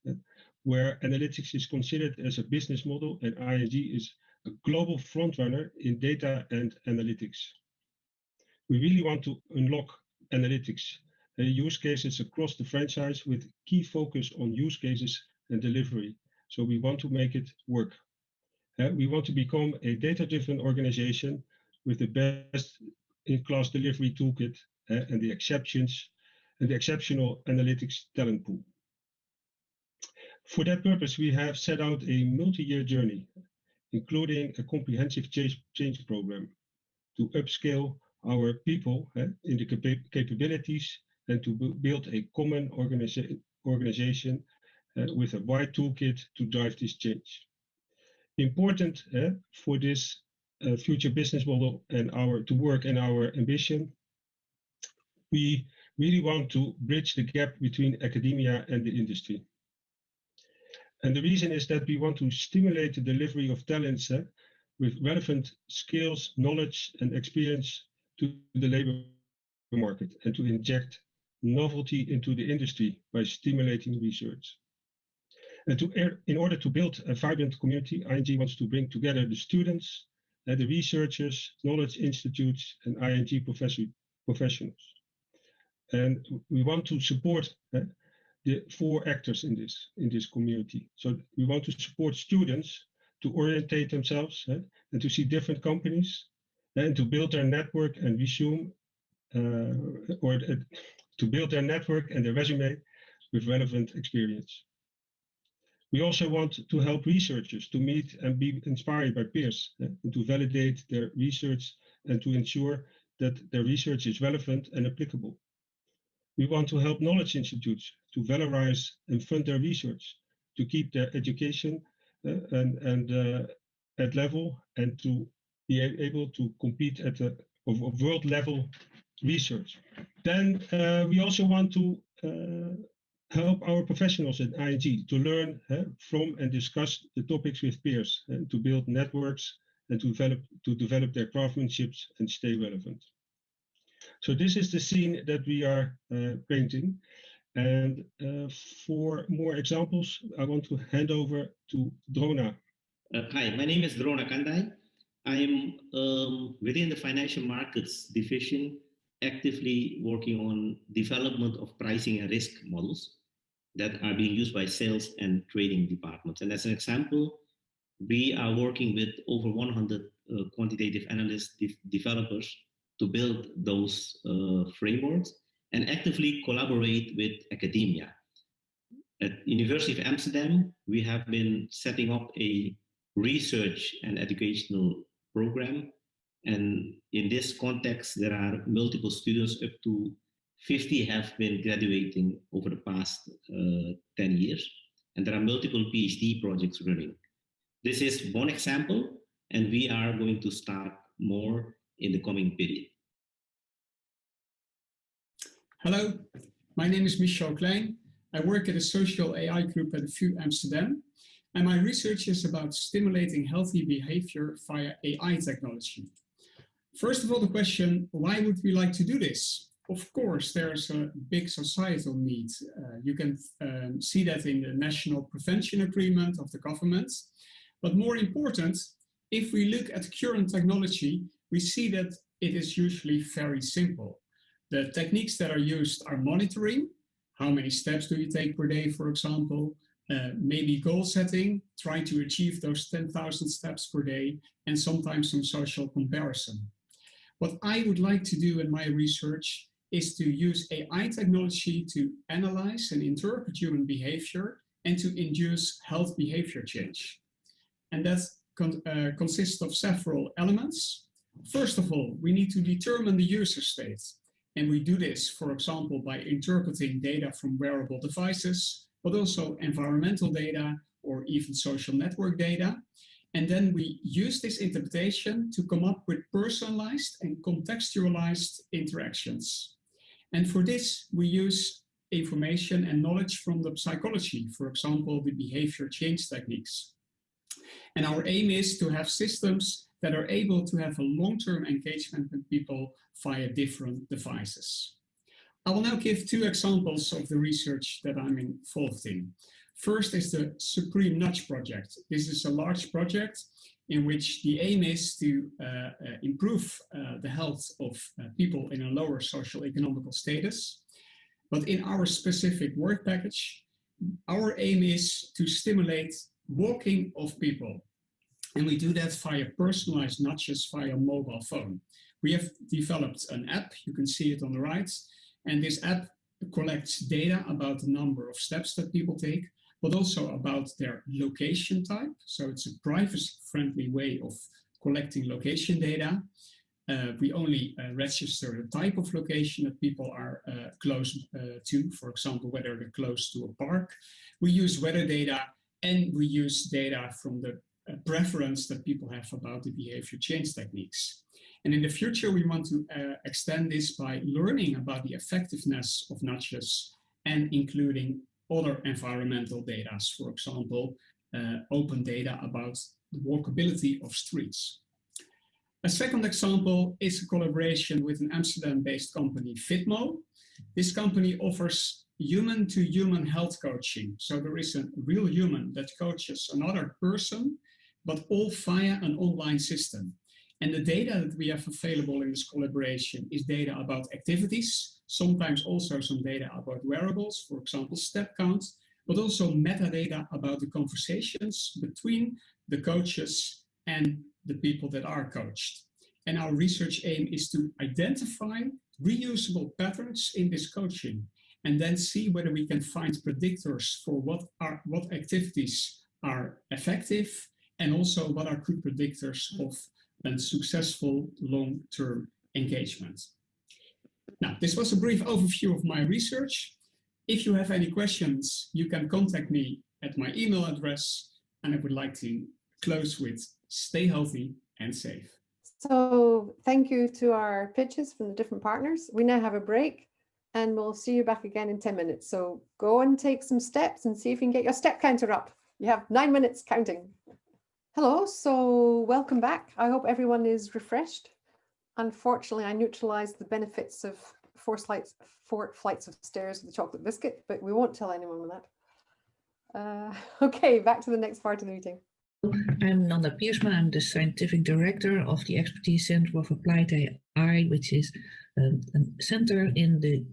where analytics is considered as a business model, and ING is a global frontrunner in data and analytics. We really want to unlock analytics use cases across the franchise with key focus on use cases and delivery. So we want to make it work. We want to become a data-driven organization with the best-in-class delivery toolkit and the exceptional analytics talent pool. For that purpose, we have set out a multi-year journey, including a comprehensive change program to upscale our people in the capabilities and to build a common organization with a wide toolkit to drive this change. Important for this future business model and to work in our ambition, we really want to bridge the gap between academia and the industry. And the reason is that we want to stimulate the delivery of talents with relevant skills, knowledge, and experience to the labor market, and to inject novelty into the industry by stimulating research. And in order to build a vibrant community, ING wants to bring together the students, the researchers, knowledge institutes, and ING professionals. And we want to support the four actors in this community. So we want to support students to orientate themselves and to see different companies and to build their network and resume to build their network and their resume with relevant experience. We also want to help researchers to meet and be inspired by peers and to validate their research and to ensure that their research is relevant and applicable. We want to help knowledge institutes to valorize and fund their research, to keep their education at level and to be able to compete at a world level research. Then we also want to help our professionals at ING to learn from and discuss the topics with peers and to build networks and to develop their craftsmanship and stay relevant. So this is the scene that we are painting. And for more examples, I want to hand over to Drona. Hi, my name is Drona Kandai. I am within the financial markets division, actively working on development of pricing and risk models that are being used by sales and trading departments. And as an example, We are working with over 100 quantitative analysts, developers to build those frameworks and actively collaborate with academia. At University of Amsterdam, we have been setting up a research and educational program. And in this context, there are multiple students, up to 50 have been graduating over the past 10 years. And there are multiple PhD projects running. This is one example, and we are going to start more in the coming period. Hello, my name is Michel Klein. I work at a social AI group at the VU Amsterdam, and my research is about stimulating healthy behavior via AI technology. First of all, the question, why would we like to do this? Of course, there's a big societal need. You can see that in the National Prevention Agreement of the government. But more important, if we look at current technology, we see that it is usually very simple. The techniques that are used are monitoring. How many steps do you take per day, for example? Maybe goal setting, try to achieve those 10,000 steps per day, and sometimes some social comparison. What I would like to do in my research is to use AI technology to analyze and interpret human behavior and to induce health behavior change. And that consists of several elements. First of all, we need to determine the user state. And we do this, for example, by interpreting data from wearable devices, but also environmental data or even social network data. And then we use this interpretation to come up with personalized and contextualized interactions. And for this, we use information and knowledge from the psychology, for example, the behavior change techniques. And our aim is to have systems that are able to have a long-term engagement with people via different devices. I will now give two examples of the research that I'm involved in. First is the Supreme Nudge project. This is a large project in which the aim is to improve the health of people in a lower socio-economical status. But in our specific work package, our aim is to stimulate walking of people. And we do that via personalized nudges via mobile phone. We have developed an app, you can see it on the right, and this app collects data about the number of steps that people take, but also about their location type. So it's a privacy-friendly way of collecting location data. We only register the type of location that people are close to, for example, whether they're close to a park. We use weather data, and we use data from the preference that people have about the behavior change techniques. And in the future, we want to extend this by learning about the effectiveness of nudges and including other environmental data, for example, open data about the walkability of streets. A second example is a collaboration with an Amsterdam-based company, Fitmo. This company offers human-to-human health coaching. So there is a real human that coaches another person, but all via an online system. And the data that we have available in this collaboration is data about activities, sometimes also some data about wearables, for example, step count, but also metadata about the conversations between the coaches and the people that are coached. And our research aim is to identify reusable patterns in this coaching and then see whether we can find predictors for what activities are effective and also what are good predictors of a successful long-term engagement. Now, this was a brief overview of my research. If you have any questions, you can contact me at my email address, and I would like to close with stay healthy and safe. So thank you to our pitches from the different partners. We now have a break and we'll see you back again in 10 minutes. So go and take some steps and see if you can get your step counter up. You have 9 minutes counting. Hello, so welcome back. I hope everyone is refreshed. Unfortunately, I neutralized the benefits of 4 flights of stairs with a chocolate biscuit, but we won't tell anyone that. Okay, back to the next part of the meeting. I'm Nanda Piersma. I'm the Scientific Director of the Expertise Center of Applied AI, which is a center in the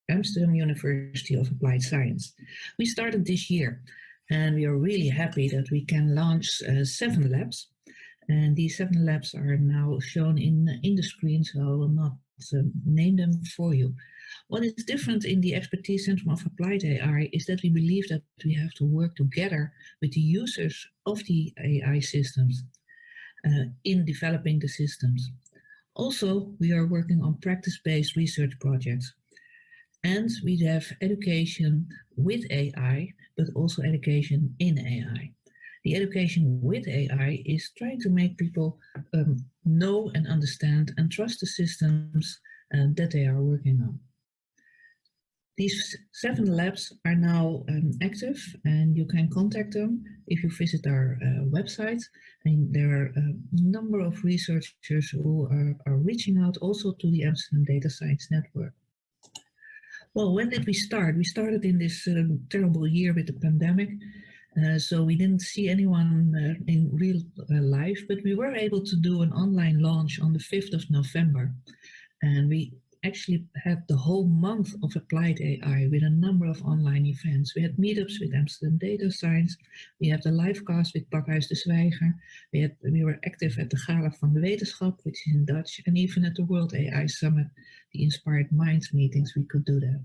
Amsterdam University of Applied Science. We started this year. And we are really happy that we can launch 7 labs. And these 7 labs are now shown in the screen, so I will not name them for you. What is different in the Expertise Center of Applied AI is that we believe that we have to work together with the users of the AI systems in developing the systems. Also, we are working on practice-based research projects. And we have education with AI, but also education in AI. The education with AI is trying to make people know and understand and trust the systems that they are working on. These 7 labs are now active, and you can contact them if you visit our website. And there are a number of researchers who are reaching out also to the Amsterdam Data Science Network. Well, when did we start? We started in this terrible year with the pandemic, so we didn't see anyone in real life, but we were able to do an online launch on the 5th of November. And we actually had the whole month of applied AI with a number of online events. We had meetups with Amsterdam Data Science. We had the livecast with Pakhuis de Zwijger. We were active at the Gala van de Wetenschap, which is in Dutch, and even at the World AI Summit, the Inspired Minds meetings, we could do that.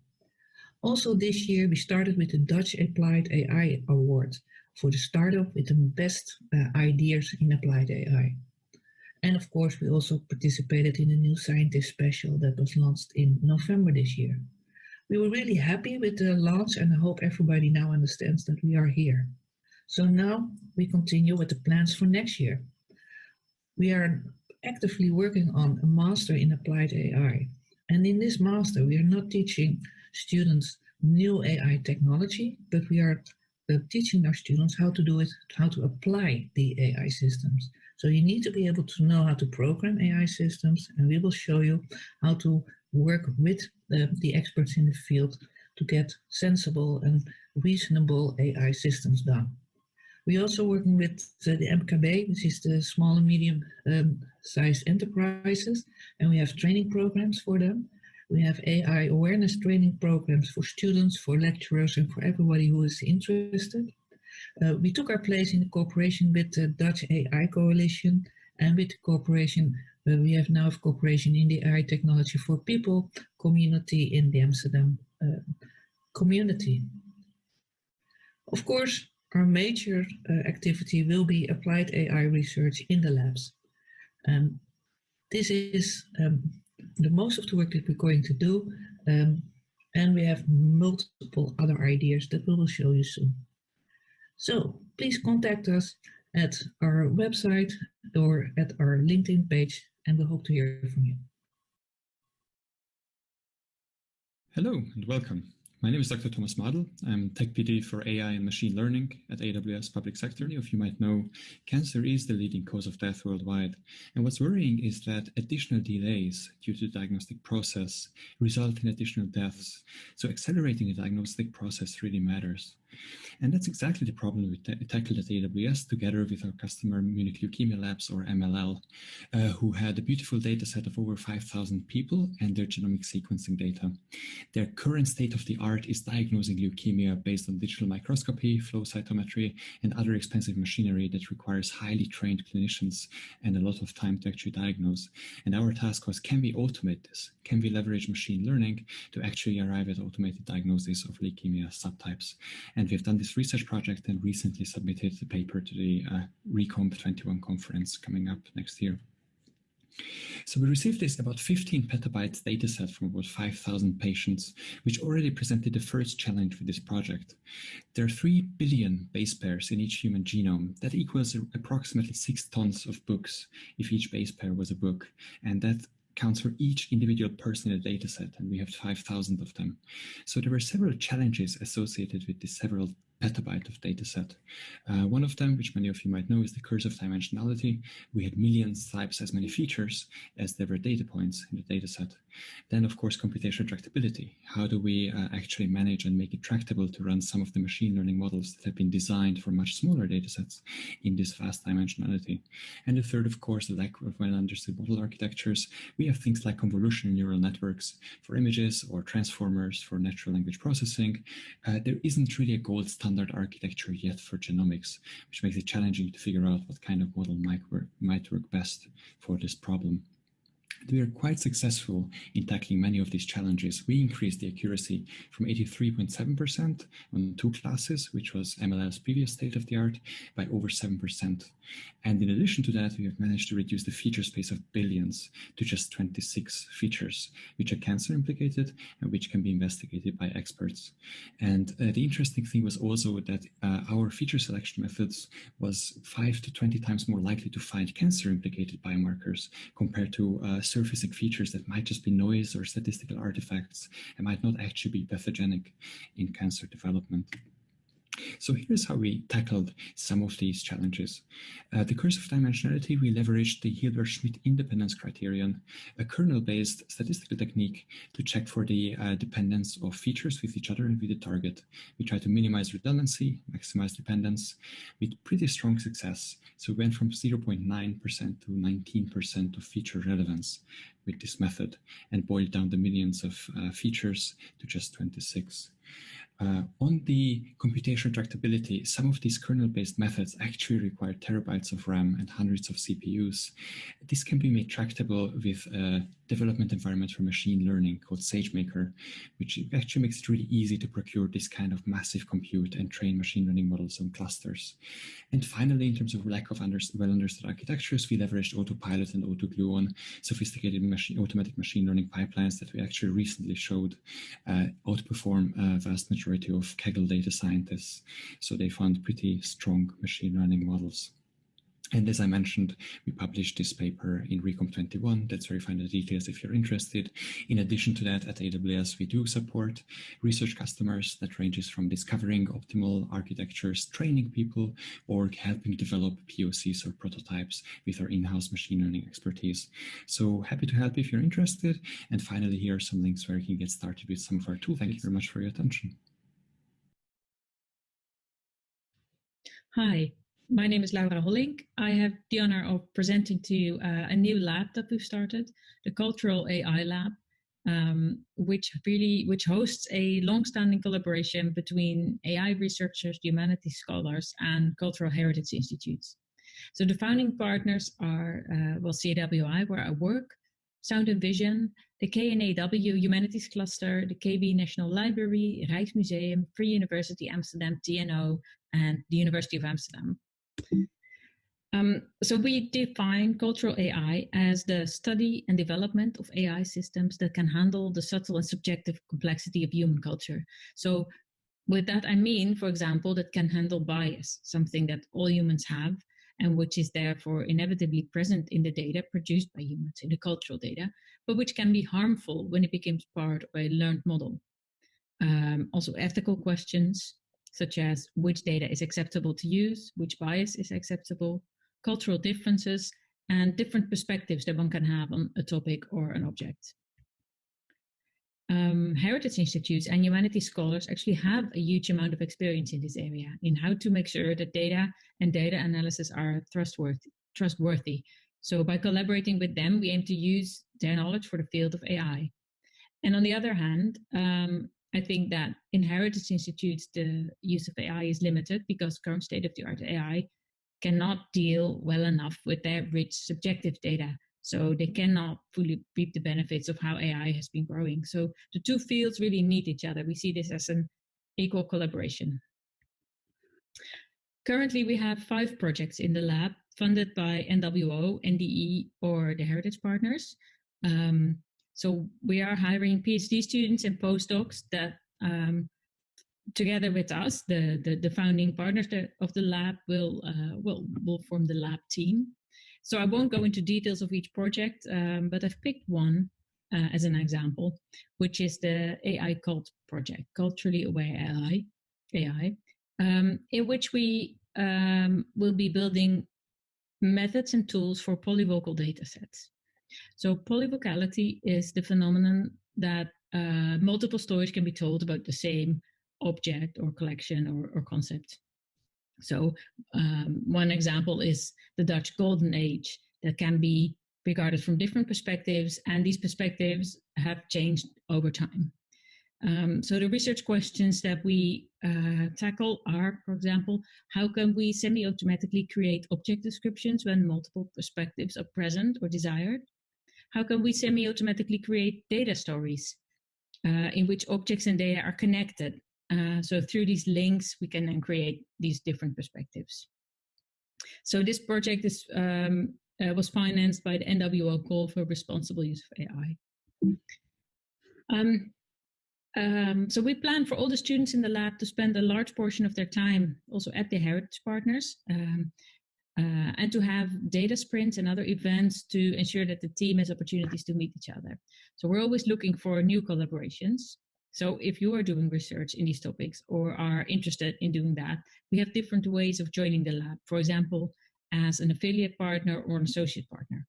Also this year, we started with the Dutch Applied AI Award for the startup with the best ideas in applied AI. And of course, we also participated in a new scientist special that was launched in November this year. We were really happy with the launch, and I hope everybody now understands that we are here. So now we continue with the plans for next year. We are actively working on a master in applied AI. And in this master, we are not teaching students new AI technology, but we are teaching our students how to do it, how to apply the AI systems. So you need to be able to know how to program AI systems, and we will show you how to work with the experts in the field to get sensible and reasonable AI systems done. We're also working with the MKB, which is the small and medium sized enterprises, and we have training programs for them. We have AI awareness training programs for students, for lecturers, and for everybody who is interested. We took our place in the cooperation with the Dutch AI Coalition, and with the cooperation, we have now cooperation in the AI Technology for People community in the Amsterdam community. Of course, our major activity will be applied AI research in the labs. This is the most of the work that we're going to do, and we have multiple other ideas that we will show you soon. So please contact us at our website or at our LinkedIn page, and we hope to hear from you. Hello and welcome. My name is Dr. Thomas Madel. I'm Tech PD for AI and Machine Learning at AWS Public Sector. Many of you might know cancer is the leading cause of death worldwide. And what's worrying is that additional delays due to the diagnostic process result in additional deaths. So accelerating the diagnostic process really matters. And that's exactly the problem we tackled at AWS together with our customer Munich Leukemia Labs, or MLL, who had a beautiful data set of over 5,000 people and their genomic sequencing data. Their current state-of-the-art is diagnosing leukemia based on digital microscopy, flow cytometry, and other expensive machinery that requires highly trained clinicians and a lot of time to actually diagnose. And our task was, can we automate this? Can we leverage machine learning to actually arrive at automated diagnosis of leukemia subtypes? And we've done this research project and recently submitted the paper to the Recomp 21 conference coming up next year. So we received this about 15 petabytes data set from about 5,000 patients, which already presented the first challenge with this project. There are 3 billion base pairs in each human genome. That equals approximately 6 tons of books if each base pair was a book. And that counts for each individual person in the data set, and we have 5,000 of them. So there were several challenges associated with this several petabyte of data set. One of them, which many of you might know, is the curse of dimensionality. We had millions times as many features as there were data points in the data set. Then, of course, computational tractability. How do we actually manage and make it tractable to run some of the machine learning models that have been designed for much smaller data sets in this vast dimensionality? And the third, of course, the lack of well-understood model architectures. We have things like convolutional neural networks for images or transformers for natural language processing. There isn't really a gold standard standard architecture yet for genomics, which makes it challenging to figure out what kind of model might work best for this problem. We are quite successful in tackling many of these challenges. We increased the accuracy from 83.7% on 2 classes, which was MLL's previous state-of-the-art, by over 7%. And in addition to that, we have managed to reduce the feature space of billions to just 26 features, which are cancer implicated and which can be investigated by experts. And the interesting thing was also that our feature selection methods was 5 to 20 times more likely to find cancer-implicated biomarkers compared to surfacing features that might just be noise or statistical artifacts and might not actually be pathogenic in cancer development. So here's how we tackled some of these challenges. The curse of dimensionality, we leveraged the Hilbert-Schmidt independence criterion, a kernel-based statistical technique to check for the dependence of features with each other and with the target. We try to minimize redundancy, maximize dependence with pretty strong success. So we went from 0.9% to 19% of feature relevance with this method and boiled down the millions of features to just 26. On the computational tractability, some of these kernel-based methods actually require terabytes of RAM and hundreds of CPUs. This can be made tractable with a development environment for machine learning called SageMaker, which actually makes it really easy to procure this kind of massive compute and train machine learning models on clusters. And finally, in terms of lack of well-understood architectures, we leveraged autopilot and autogluon, sophisticated automatic machine learning pipelines that we actually recently showed outperform a vast majority of Kaggle data scientists. So they found pretty strong machine learning models. And as I mentioned, we published this paper in Recomp 21. That's where you find the details if you're interested. In addition to that, at AWS, we do support research customers that ranges from discovering optimal architectures, training people, or helping develop POCs or prototypes with our in-house machine learning expertise. So happy to help if you're interested. And finally, here are some links where you can get started with some of our tools. Thank you very much for your attention. Hi, my name is Laura Hollink. I have the honor of presenting to you a new lab that we've started, the Cultural AI Lab, which hosts a long-standing collaboration between AI researchers, humanities scholars, and cultural heritage institutes. So the founding partners are CWI, where I work, Sound and Vision, the KNAW Humanities Cluster, the KB National Library, Rijksmuseum, Free University Amsterdam, TNO, and the University of Amsterdam. So we define cultural AI as the study and development of AI systems that can handle the subtle and subjective complexity of human culture. So with that, I mean, for example, that can handle bias, something that all humans have, and which is therefore inevitably present in the data produced by humans, in the cultural data, but which can be harmful when it becomes part of a learned model. Also ethical questions, such as which data is acceptable to use, which bias is acceptable, cultural differences, and different perspectives that one can have on a topic or an object. Heritage institutes and humanities scholars actually have a huge amount of experience in this area, in how to make sure that data and data analysis are trustworthy. So by collaborating with them, we aim to use their knowledge for the field of AI. And on the other hand, I think that in heritage institutes, the use of AI is limited because current state-of-the-art AI cannot deal well enough with their rich subjective data. So they cannot fully reap the benefits of how AI has been growing. So the two fields really need each other. We see this as an equal collaboration. Currently, we have 5 projects in the lab funded by NWO, NDE, or the Heritage Partners. So we are hiring PhD students and postdocs that together with us, the founding partners of the lab will form the lab team. So I won't go into details of each project, but I've picked one as an example, which is the AI Cult project, Culturally Aware AI, in which we will be building methods and tools for polyvocal data sets. So polyvocality is the phenomenon that multiple stories can be told about the same object or collection or concept. So one example is the Dutch Golden Age that can be regarded from different perspectives, and these perspectives have changed over time. So the research questions that we tackle are, for example, how can we semi-automatically create object descriptions when multiple perspectives are present or desired? How can we semi-automatically create data stories in which objects and data are connected? So through these links, we can then create these different perspectives. So this project is, was financed by the NWO call for responsible use of AI. So we plan for all the students in the lab to spend a large portion of their time also at the Heritage Partners and to have data sprints and other events to ensure that the team has opportunities to meet each other. So we're always looking for new collaborations. So if you are doing research in these topics or are interested in doing that, we have different ways of joining the lab, for example, as an affiliate partner or an associate partner.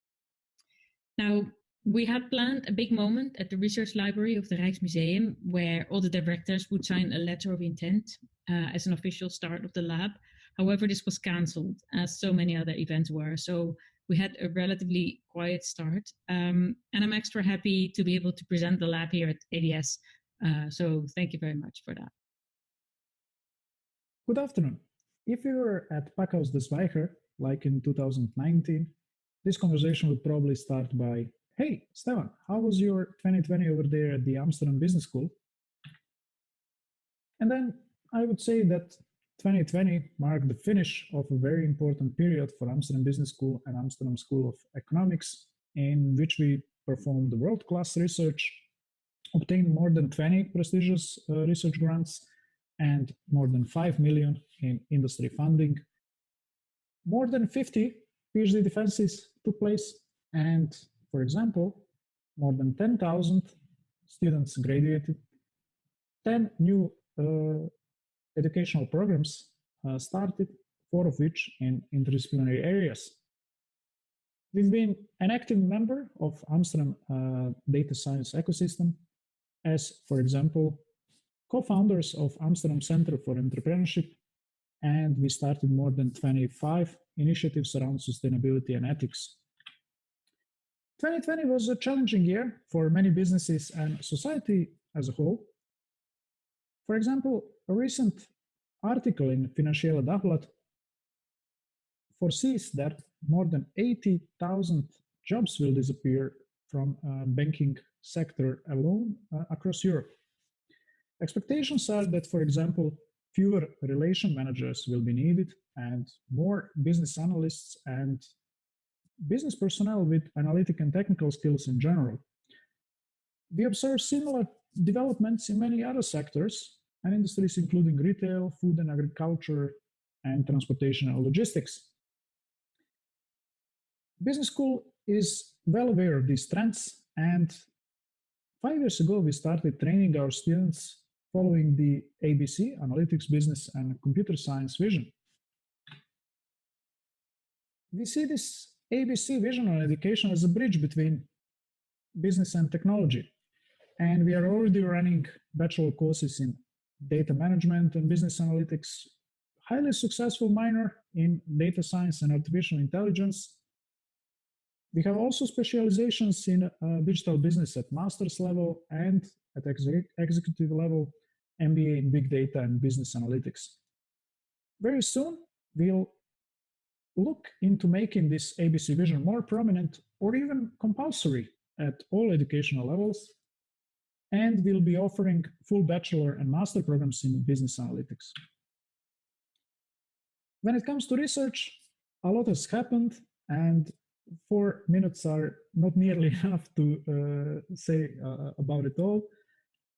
Now, we had planned a big moment at the research library of the Rijksmuseum where all the directors would sign a letter of intent as an official start of the lab. However, this was cancelled as so many other events were. So we had a relatively quiet start. And I'm extra happy to be able to present the lab here at ADS. So thank you very much for that. Good afternoon. If you were at Pakhuis de Zwijger, like in 2019, this conversation would probably start by, hey, Stefan, how was your 2020 over there at the Amsterdam Business School? And then I would say that 2020 marked the finish of a very important period for Amsterdam Business School and Amsterdam School of Economics, in which we performed world-class research, obtained more than 20 prestigious research grants, and more than 5 million in industry funding. More than 50 PhD defenses took place, and for example, more than 10,000 students graduated, 10 new educational programs started, 4 of which in interdisciplinary areas. We've been an active member of Amsterdam data science ecosystem as, for example, co-founders of Amsterdam Center for Entrepreneurship, and we started more than 25 initiatives around sustainability and ethics. 2020 was a challenging year for many businesses and society as a whole. For example, a recent article in Financiële Dagblad foresees that more than 80,000 jobs will disappear from banking sector alone across Europe. Expectations are that, for example, fewer relation managers will be needed and more business analysts and business personnel with analytic and technical skills in general. We observe similar developments in many other sectors and industries, including retail, food and agriculture, and transportation and logistics. Business School is well aware of these trends, and 5 years ago we started training our students following the ABC, Analytics, Business and Computer Science vision. We see this ABC vision on education as a bridge between business and technology, and we are already running bachelor courses in data management and business analytics, highly successful minor in data science and artificial intelligence. We have also specializations in digital business at master's level and at executive level, MBA in big data and business analytics. Very soon, we'll look into making this ABC vision more prominent or even compulsory at all educational levels, and we'll be offering full bachelor and master programs in business analytics. When it comes to research, a lot has happened, and 4 minutes are not nearly enough to say about it all,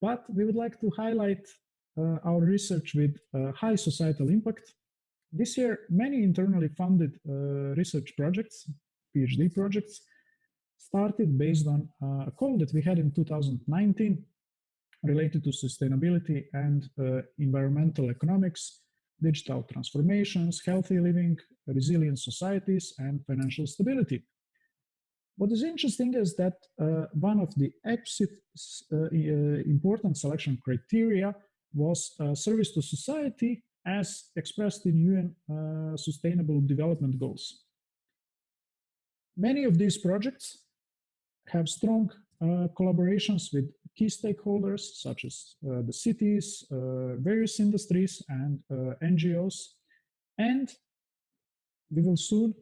but we would like to highlight our research with high societal impact. This year, many internally funded research projects, PhD projects, started based on a call that we had in 2019 related to sustainability and environmental economics, digital transformations, healthy living, resilient societies, and financial stability. What is interesting is that one of the important selection criteria was service to society as expressed in UN Sustainable Development Goals. Many of these projects have strong collaborations with key stakeholders such as the cities, various industries, and NGOs. And we will soon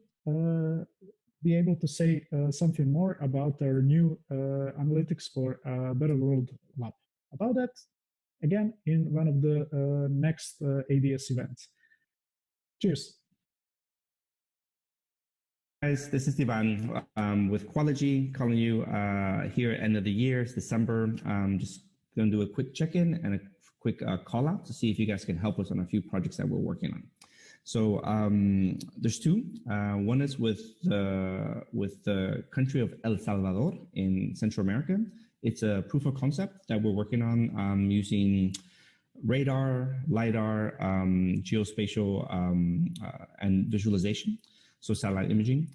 be able to say something more about our new Analytics for a Better World lab. About that, again, in one of the next ADS events. Cheers. Guys, this is Ivan with Qualogy, calling you here at end of the year. It's December. Just going to do a quick check-in and a quick call out to see if you guys can help us on a few projects that we're working on. So there's two. One is with the country of El Salvador in Central America. It's a proof of concept that we're working on using radar, LiDAR, geospatial, and visualization. So satellite imaging.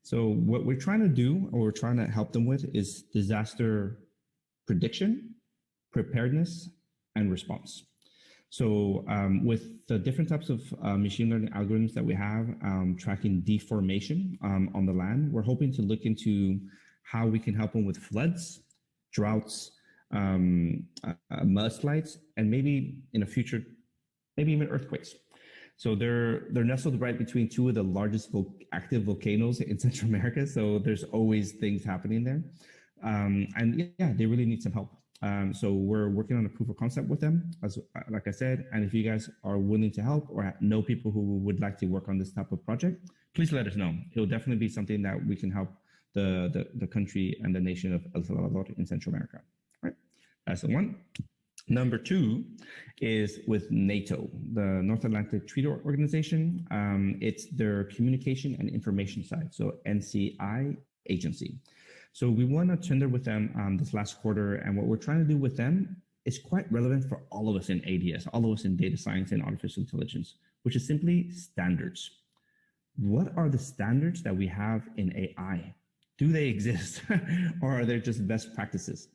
So what we're trying to do, or we're trying to help them with, is disaster prediction, preparedness, and response. So with the different types of machine learning algorithms that we have tracking deformation on the land, we're hoping to look into how we can help them with floods, droughts, mudslides, and maybe in the future, maybe even earthquakes. So they're nestled right between two of the largest active volcanoes in Central America. So there's always things happening there. And yeah, they really need some help. So we're working on a proof of concept with them, like I said. And if you guys are willing to help or know people who would like to work on this type of project, please let us know. It'll definitely be something that we can help the country and the nation of El Salvador in Central America. All right, that's the one. Number two is with NATO, the North Atlantic Treaty Organization. It's their communication and information side, so NCI agency. So we won a tender with them this last quarter, and what we're trying to do with them is quite relevant for all of us in ADS, all of us in data science and artificial intelligence, which is simply standards. What are the standards that we have in AI? Do they exist, or are they just best practices?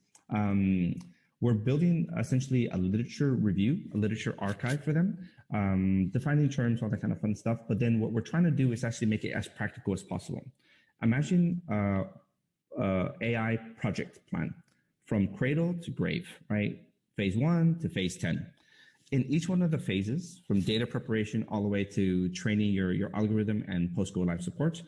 We're building essentially a literature review, a literature archive for them, defining terms, all that kind of fun stuff. But then what we're trying to do is actually make it as practical as possible. Imagine AI project plan from cradle to grave, right? Phase 1 to phase 10. In each one of the phases, from data preparation all the way to training your algorithm and post-go live support,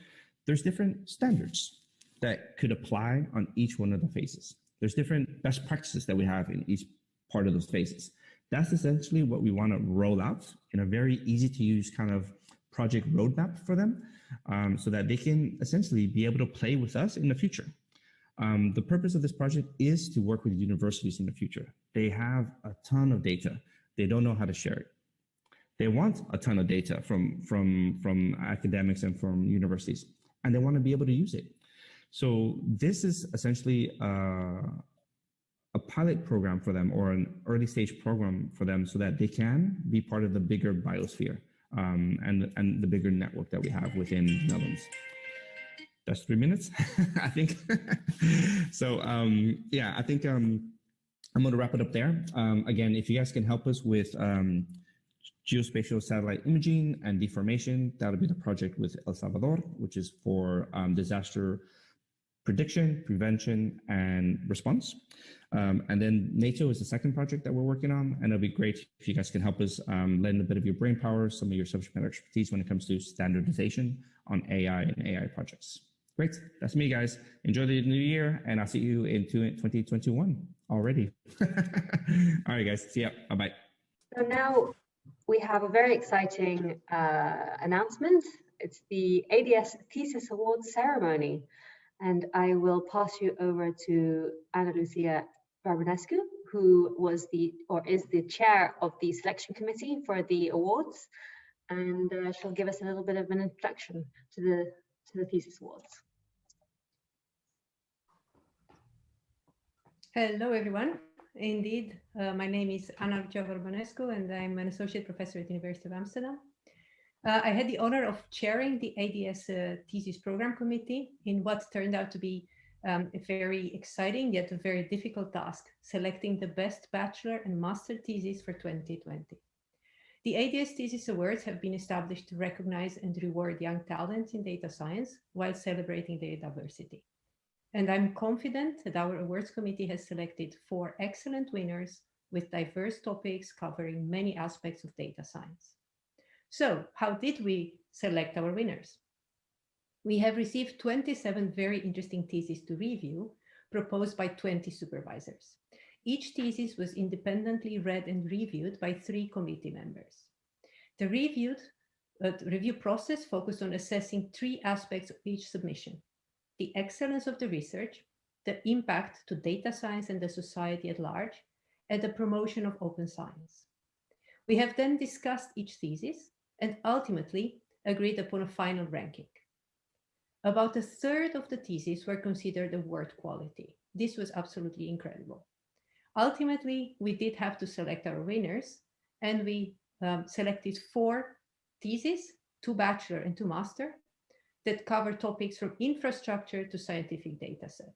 there's different standards that could apply on each one of the phases. There's different best practices that we have in each part of those phases. That's essentially what we want to roll out in a very easy to use kind of project roadmap for them, so that they can essentially be able to play with us in the future. The purpose of this project is to work with universities in the future. They have a ton of data. They don't know how to share it. They want a ton of data from academics and from universities, and they want to be able to use it. So this is essentially a pilot program for them, or an early stage program for them, so that they can be part of the bigger biosphere and the bigger network that we have within the Netherlands. That's 3 minutes, I think. So yeah, I think I'm going to wrap it up there. Again, if you guys can help us with geospatial satellite imaging and deformation, that'll be the project with El Salvador, which is for disaster prediction, prevention, and response. And then NATO is the second project that we're working on, and it'll be great if you guys can help us lend a bit of your brain power, some of your subject matter expertise when it comes to standardization on AI and AI projects. Great, that's me, guys. Enjoy the new year, and I'll see you in 2021 already. All right, guys, see ya, bye-bye. So now we have a very exciting announcement. It's the ADS Thesis Awards ceremony. And I will pass you over to Ana Lucia Barbanescu, who was is the chair of the selection committee for the awards, and she'll give us a little bit of an introduction to the Thesis Awards. Hello, everyone. Indeed, my name is Ana Lucia Barbanescu, and I'm an associate professor at the University of Amsterdam. I had the honor of chairing the ADS thesis program committee in what turned out to be a very exciting yet a very difficult task, selecting the best bachelor and master thesis for 2020. The ADS Thesis Awards have been established to recognize and reward young talents in data science while celebrating their diversity. And I'm confident that our awards committee has selected 4 excellent winners with diverse topics covering many aspects of data science. So how did we select our winners? We have received 27 very interesting theses to review, proposed by 20 supervisors. Each thesis was independently read and reviewed by 3 committee members. The review process focused on assessing 3 aspects of each submission: the excellence of the research, the impact to data science and the society at large, and the promotion of open science. We have then discussed each thesis and ultimately agreed upon a final ranking. About a third of the theses were considered award quality. This was absolutely incredible. Ultimately, we did have to select our winners, and we selected 4 theses, 2 bachelor and 2 master, that cover topics from infrastructure to scientific data set.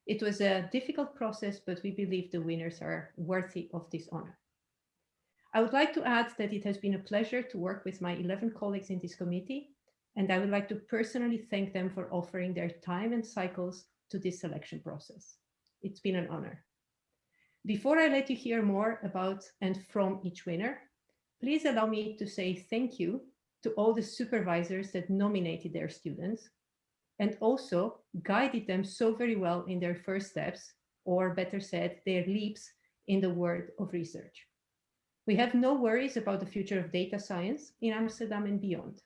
It was a difficult process, but we believe the winners are worthy of this honor. I would like to add that it has been a pleasure to work with my 11 colleagues in this committee, and I would like to personally thank them for offering their time and cycles to this selection process. It's been an honor. Before I let you hear more about and from each winner, please allow me to say thank you to all the supervisors that nominated their students and also guided them so very well in their first steps, or better said, their leaps in the world of research. We have no worries about the future of data science in Amsterdam and beyond.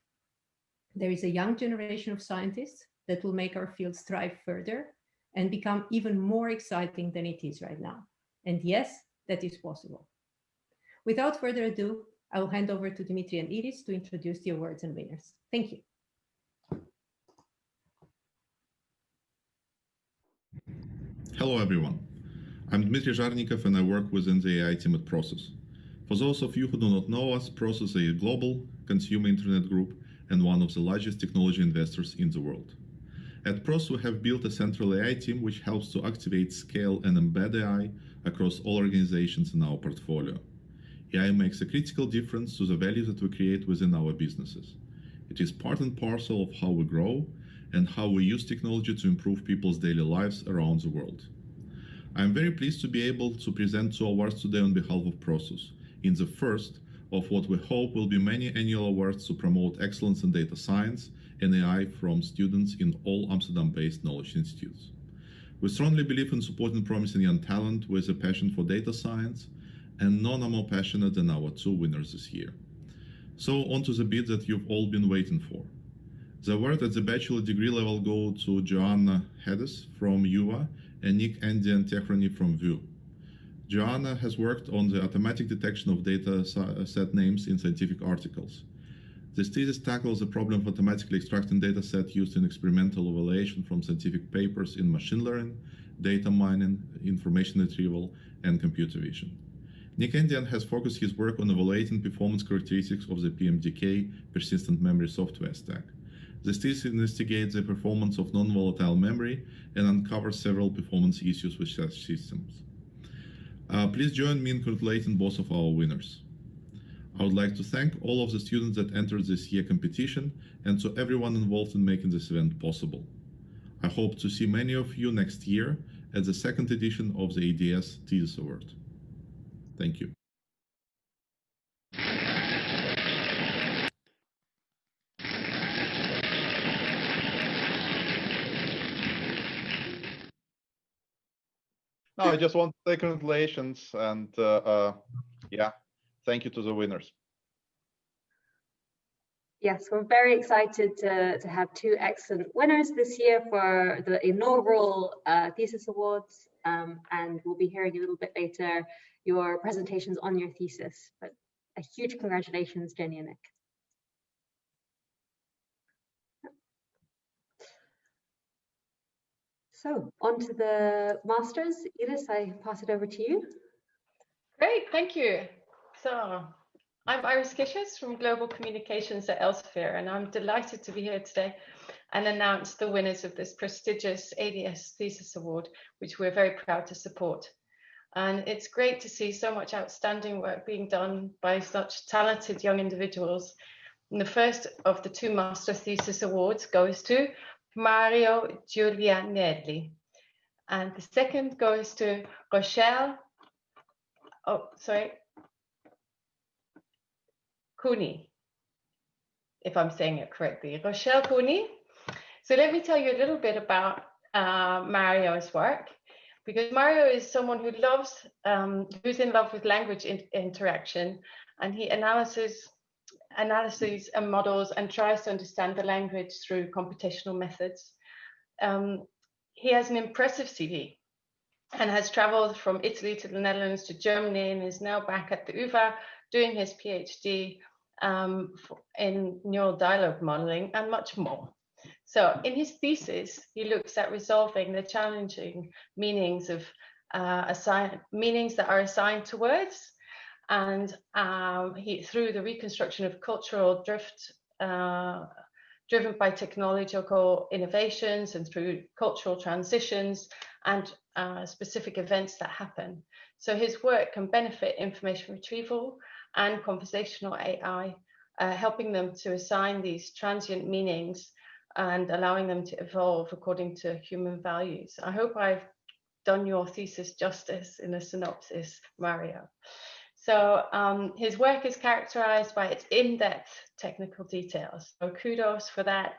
There is a young generation of scientists that will make our field thrive further and become even more exciting than it is right now. And yes, that is possible. Without further ado, I will hand over to Dimitri and Iris to introduce the awards and winners. Thank you. Hello, everyone. I'm Dmitry Zharnikov, and I work within the AI team at Process. For those of you who do not know us, Process is a global consumer internet group and one of the largest technology investors in the world. At Process, we have built a central AI team which helps to activate, scale, and embed AI across all organizations in our portfolio. AI makes a critical difference to the value that we create within our businesses. It is part and parcel of how we grow and how we use technology to improve people's daily lives around the world. I am very pleased to be able to present 2 awards today on behalf of Process, in the first of what we hope will be many annual awards to promote excellence in data science and AI from students in all Amsterdam-based knowledge institutes. We strongly believe in supporting promising young talent with a passion for data science, and none are more passionate than our 2 winners this year. So on to the bit that you've all been waiting for. The award at the bachelor degree level go to Joanna Heddes from UVA and Nick Andian Techrony from VU. Joanna has worked on the automatic detection of data set names in scientific articles. This thesis tackles the problem of automatically extracting data set used in experimental evaluation from scientific papers in machine learning, data mining, information retrieval, and computer vision. Nick Andian has focused his work on evaluating performance characteristics of the PMDK persistent memory software stack. This thesis investigates the performance of non-volatile memory and uncovers several performance issues with such systems. Please join me in congratulating both of our winners. I would like to thank all of the students that entered this year's competition and to everyone involved in making this event possible. I hope to see many of you next year at the 2nd edition of the ADS Thesis Award. Thank you. No, I just want to say congratulations and yeah, thank you to the winners. Yes, we're very excited to have 2 excellent winners this year for the inaugural Thesis Awards, and we'll be hearing a little bit later your presentations on your thesis. But a huge congratulations, Jenny and Nick. So on to the masters. Iris, I pass it over to you. Great, thank you. So I'm Iris Kishers from Global Communications at Elsevier, and I'm delighted to be here today and announce the winners of this prestigious ADS Thesis Award, which we're very proud to support. And it's great to see so much outstanding work being done by such talented young individuals. And the first of the 2 Master Thesis Awards goes to Mario Giulianelli And the second goes to Rochelle. Oh, sorry. Cooney, if I'm saying it correctly. Rochelle Cooney. So let me tell you a little bit about Mario's work, because Mario is someone who loves, who's in love with language interaction, and he analyses and models and tries to understand the language through computational methods. He has an impressive CV and has traveled from Italy to the Netherlands to Germany and is now back at the UvA doing his PhD in neural dialogue modeling and much more. So in his thesis, he looks at resolving the challenging meanings of meanings that are assigned to words, and through the reconstruction of cultural drift driven by technological innovations and through cultural transitions and specific events that happen. So his work can benefit information retrieval and conversational AI, helping them to assign these transient meanings and allowing them to evolve according to human values. I hope I've done your thesis justice in a synopsis, Mario. So his work is characterized by its in-depth technical details. So kudos for that,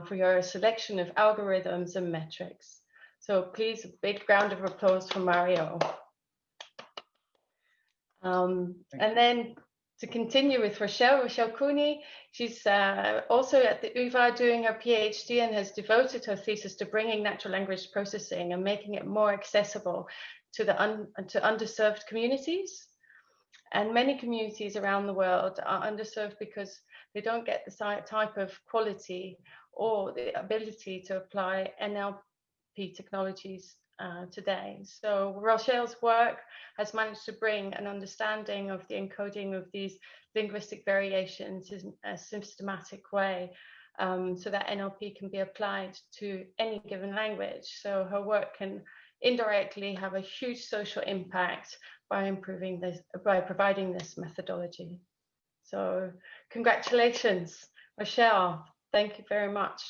for your selection of algorithms and metrics. So please, a big round of applause for Mario. And then to continue with Rochelle Cooney, she's also at the UvA doing her PhD and has devoted her thesis to bringing natural language processing and making it more accessible to the underserved communities. And many communities around the world are underserved because they don't get the type of quality or the ability to apply NLP technologies today. So Rochelle's work has managed to bring an understanding of the encoding of these linguistic variations in a systematic way, so that NLP can be applied to any given language. So her work can indirectly have a huge social impact by providing this methodology. So congratulations, Rochelle. Thank you very much.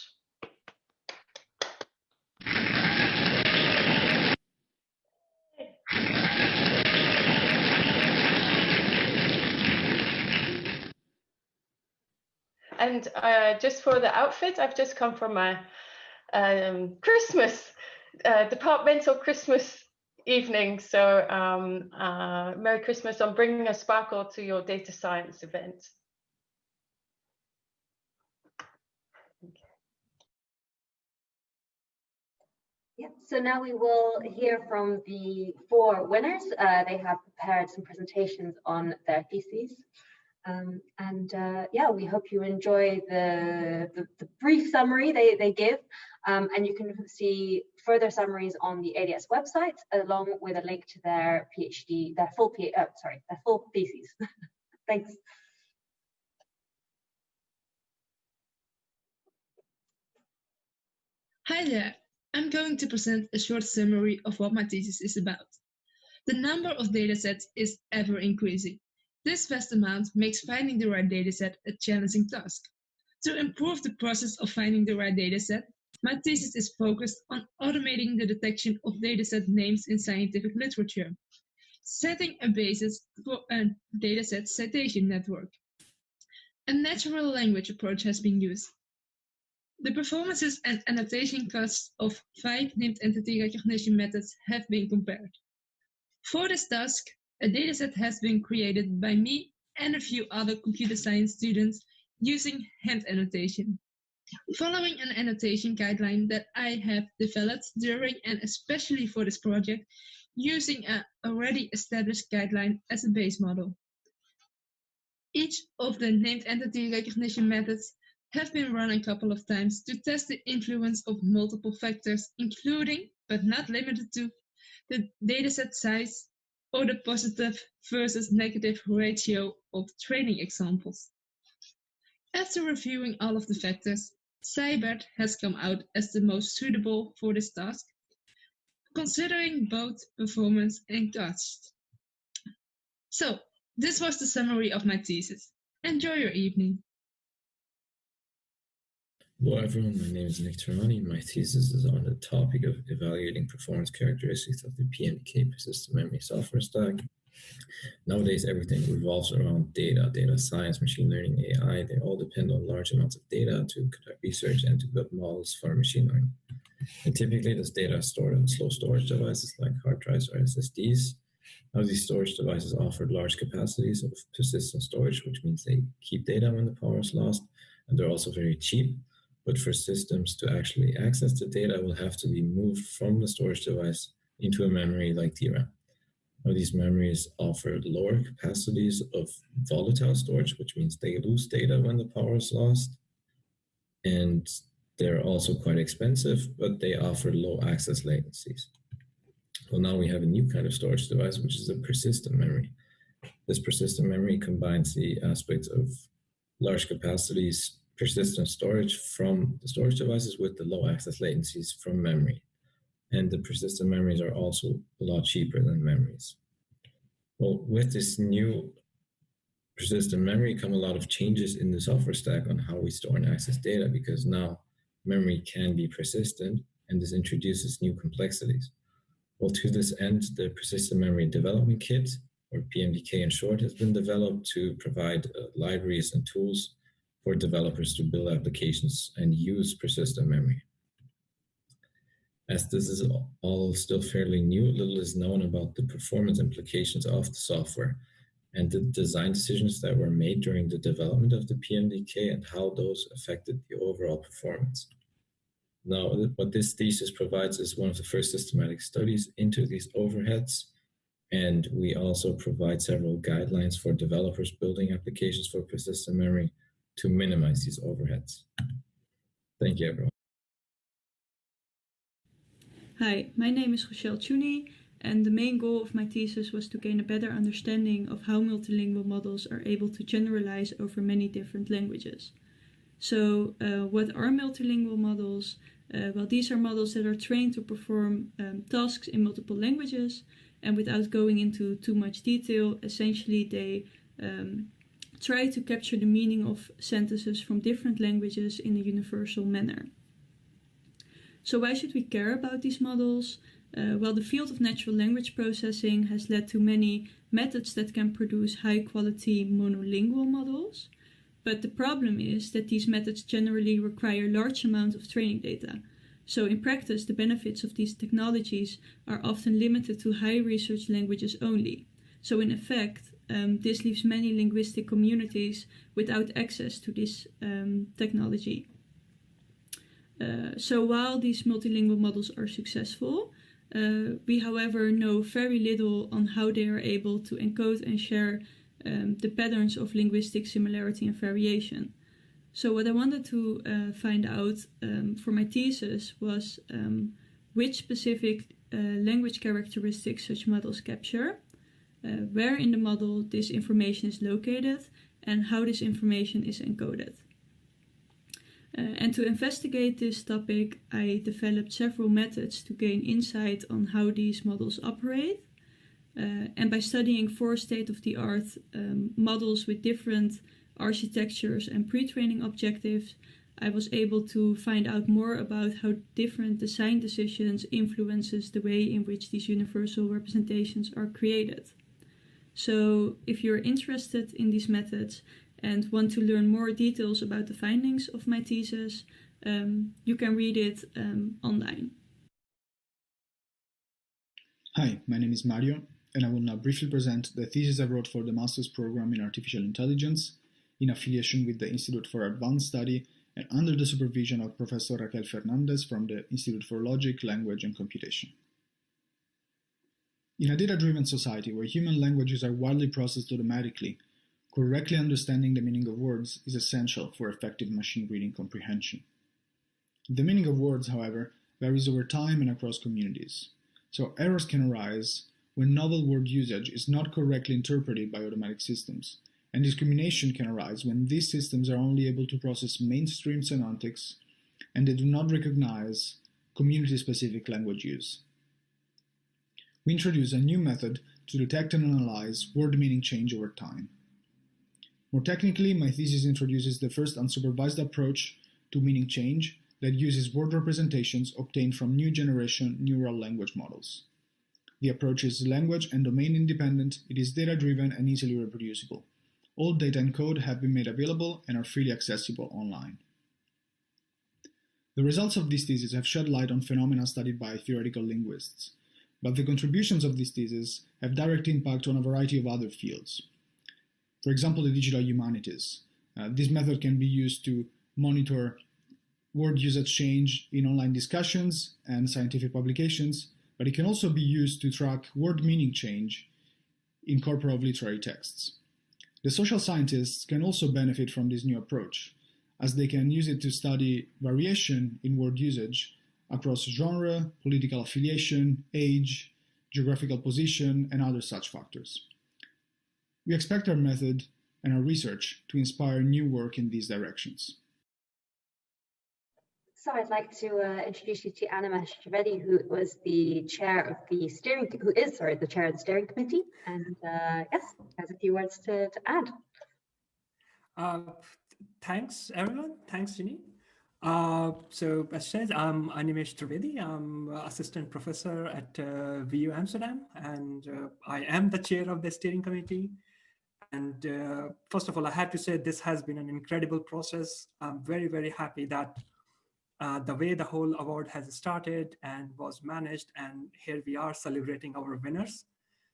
And just for the outfit, I've just come from a Christmas, departmental Christmas evening. So Merry Christmas on bringing a sparkle to your data science event. Yeah, so now we will hear from the 4 winners. They have prepared some presentations on their theses. Yeah, we hope you enjoy the brief summary they give, and you can see further summaries on the ADS website, along with a link to their PhD, their full theses. Thanks. Hi there. I'm going to present a short summary of what my thesis is about. The number of datasets is ever increasing. This vast amount makes finding the right dataset a challenging task. To improve the process of finding the right dataset, my thesis is focused on automating the detection of dataset names in scientific literature, setting a basis for a dataset citation network. A natural language approach has been used. The performances and annotation costs of 5 named entity recognition methods have been compared. For this task, a dataset has been created by me and a few other computer science students using hand annotation. Following an annotation guideline that I have developed during and especially for this project, using an already established guideline as a base model. Each of the named entity recognition methods have been run a couple of times to test the influence of multiple factors, including, but not limited to, the dataset size or the positive versus negative ratio of training examples. After reviewing all of the factors, Cybert has come out as the most suitable for this task, considering both performance and cost. So, this was the summary of my thesis. Enjoy your evening. Hello everyone, my name is Nick Tarani. My thesis is on the topic of evaluating performance characteristics of the PMDK persistent memory software stack. Nowadays, everything revolves around data science, machine learning, AI. They all depend on large amounts of data to conduct research and to build models for machine learning. And typically, this data is stored on slow storage devices like hard drives or SSDs. Now, these storage devices offer large capacities of persistent storage, which means they keep data when the power is lost, and they're also very cheap. But for systems to actually access the data will have to be moved from the storage device into a memory like DRAM. Now, these memories offer lower capacities of volatile storage, which means they lose data when the power is lost. And they're also quite expensive, but they offer low access latencies. Well, now we have a new kind of storage device, which is a persistent memory. This persistent memory combines the aspects of large capacities, persistent storage from the storage devices with the low access latencies from memory. And the persistent memories are also a lot cheaper than memories. Well, with this new persistent memory come a lot of changes in the software stack on how we store and access data, because now memory can be persistent, and this introduces new complexities. Well, to this end, the Persistent Memory Development Kit, or PMDK in short, has been developed to provide libraries and tools for developers to build applications and use persistent memory. As this is all still fairly new, little is known about the performance implications of the software and the design decisions that were made during the development of the PMDK and how those affected the overall performance. Now, what this thesis provides is one of the first systematic studies into these overheads, and we also provide several guidelines for developers building applications for persistent memory to minimize these overheads. Thank you, everyone. Hi, my name is Rochelle Chuni, and the main goal of my thesis was to gain a better understanding of how multilingual models are able to generalize over many different languages. So what are multilingual models? Well, these are models that are trained to perform tasks in multiple languages, and without going into too much detail, essentially they try to capture the meaning of sentences from different languages in a universal manner. So why should we care about these models? Well, the field of natural language processing has led to many methods that can produce high-quality monolingual models. But the problem is that these methods generally require large amounts of training data. So in practice, the benefits of these technologies are often limited to high research languages only. So in effect, this leaves many linguistic communities without access to this technology. So while these multilingual models are successful, we, however, know very little on how they are able to encode and share the patterns of linguistic similarity and variation. So what I wanted to find out for my thesis was which specific language characteristics such models capture, where in the model this information is located, and how this information is encoded. And to investigate this topic, I developed several methods to gain insight on how these models operate. And by studying 4 state-of-the-art models with different architectures and pre-training objectives, I was able to find out more about how different design decisions influences the way in which these universal representations are created. So if you're interested in these methods and want to learn more details about the findings of my thesis, you can read it online. Hi, my name is Mario, and I will now briefly present the thesis I wrote for the Master's Program in Artificial Intelligence in affiliation with the Institute for Advanced Study and under the supervision of Professor Raquel Fernandez from the Institute for Logic, Language and Computation. In a data-driven society where human languages are widely processed automatically, correctly understanding the meaning of words is essential for effective machine reading comprehension. The meaning of words, however, varies over time and across communities, so errors can arise when novel word usage is not correctly interpreted by automatic systems, and discrimination can arise when these systems are only able to process mainstream semantics and they do not recognize community-specific language use. We introduce a new method to detect and analyze word meaning change over time. More technically, my thesis introduces the first unsupervised approach to meaning change that uses word representations obtained from new generation neural language models. The approach is language and domain independent, it is data-driven and easily reproducible. All data and code have been made available and are freely accessible online. The results of this thesis have shed light on phenomena studied by theoretical linguists, but the contributions of this thesis have direct impact on a variety of other fields. For example, the digital humanities. This method can be used to monitor word usage change in online discussions and scientific publications, but it can also be used to track word meaning change in corpora of literary texts. The social scientists can also benefit from this new approach, as they can use it to study variation in word usage across genre, political affiliation, age, geographical position, and other such factors. We expect our method and our research to inspire new work in these directions. So I'd like to introduce you to Animesh Trivedi, who is the chair of the steering committee, and yes, has a few words to add. Thanks, everyone. Thanks, Jenny. So as said, I'm Animesh Trivedi. I'm assistant professor at VU Amsterdam, and I am the chair of the steering committee. And first of all, I have to say this has been an incredible process. I'm very, very happy that the way the whole award has started and was managed, and here we are celebrating our winners.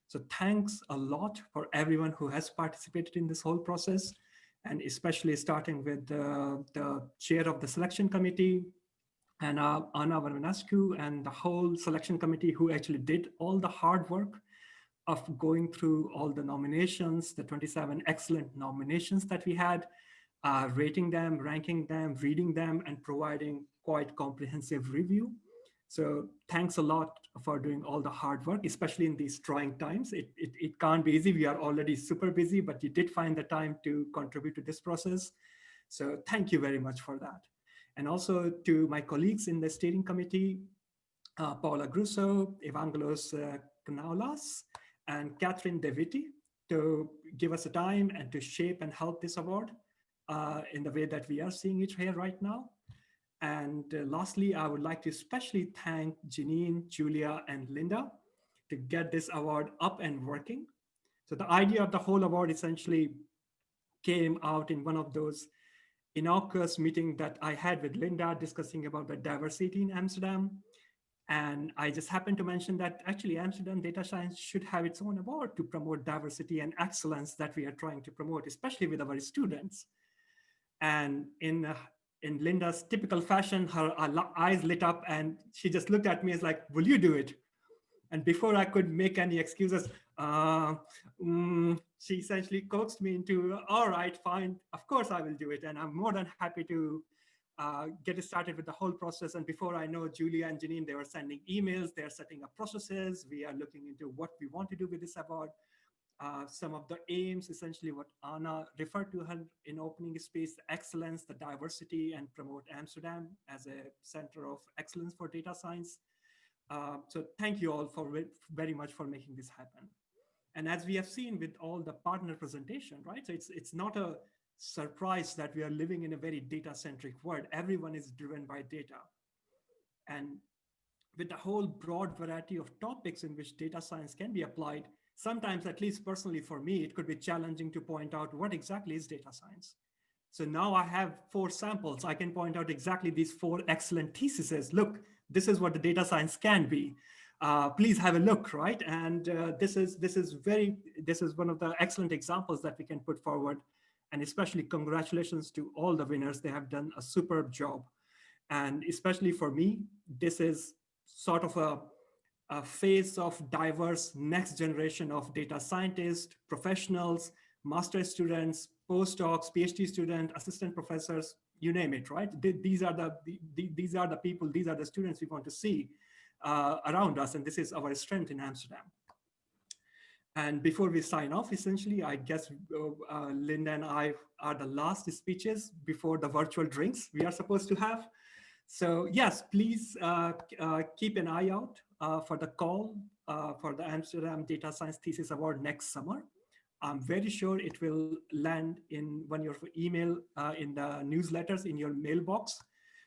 So thanks a lot for everyone who has participated in this whole process, and especially starting with the chair of the selection committee, and Anna Varvanescu, and the whole selection committee who actually did all the hard work of going through all the nominations, the 27 excellent nominations that we had, rating them, ranking them, reading them, and providing quite comprehensive review. So thanks a lot for doing all the hard work, especially in these trying times. It can't be easy. We are already super busy, but you did find the time to contribute to this process. So thank you very much for that. And also to my colleagues in the steering committee, Paula Grusso, Evangelos Knaulas, and Catherine DeVitti, to give us a time and to shape and help this award in the way that we are seeing it here right now. And lastly, I would like to especially thank Janine, Julia, and Linda to get this award up and working. So the idea of the whole award essentially came out in one of those innocuous meetings that I had with Linda discussing about the diversity in Amsterdam. And I just happened to mention that actually Amsterdam data science should have its own award to promote diversity and excellence that we are trying to promote, especially with our students. And in Linda's typical fashion, her eyes lit up and she just looked at me as like, will you do it? And before I could make any excuses, she essentially coaxed me into, all right, fine, of course I will do it. And I'm more than happy to get started with the whole process. And before I know, Julia and Janine, they were sending emails, they're setting up processes. We are looking into what we want to do with this award. Some of the aims, essentially what Anna referred to her in opening space, the excellence, the diversity, and promote Amsterdam as a center of excellence for data science. So thank you all for very much for making this happen. And as we have seen with all the partner presentation, right? So it's not a surprise that we are living in a very data-centric world. Everyone is driven by data. And with the whole broad variety of topics in which data science can be applied, sometimes, at least personally for me, it could be challenging to point out what exactly is data science. So now I have 4 samples. I can point out exactly these 4 excellent theses. Look, this is what the data science can be. Please have a look, right? And this is one of the excellent examples that we can put forward. And especially congratulations to all the winners. They have done a superb job. And especially for me, this is sort of a phase of diverse next generation of data scientists, professionals, master students, postdocs, PhD students, assistant professors, you name it, right? These are the people, these are the students we want to see around us, and this is our strength in Amsterdam. And before we sign off, essentially, I guess Linda and I are the last speeches before the virtual drinks we are supposed to have. So yes, please keep an eye out for the call for the Amsterdam Data Science Thesis Award next summer. I'm very sure it will land in one of your email in the newsletters in your mailbox.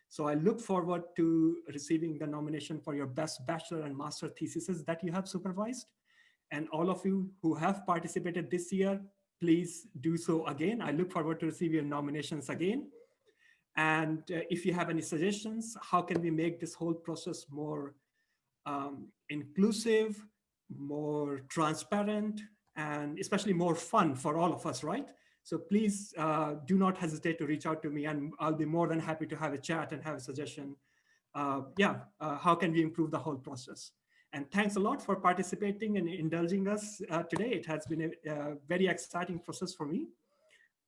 So I look forward to receiving the nomination for your best bachelor and master theses that you have supervised. And all of you who have participated this year, please do so again. I look forward to receive your nominations again. And if you have any suggestions, how can we make this whole process more inclusive, more transparent, and especially more fun for all of us, right? So please do not hesitate to reach out to me, and I'll be more than happy to have a chat and have a suggestion. How can we improve the whole process? And thanks a lot for participating and indulging us today. It has been a very exciting process for me.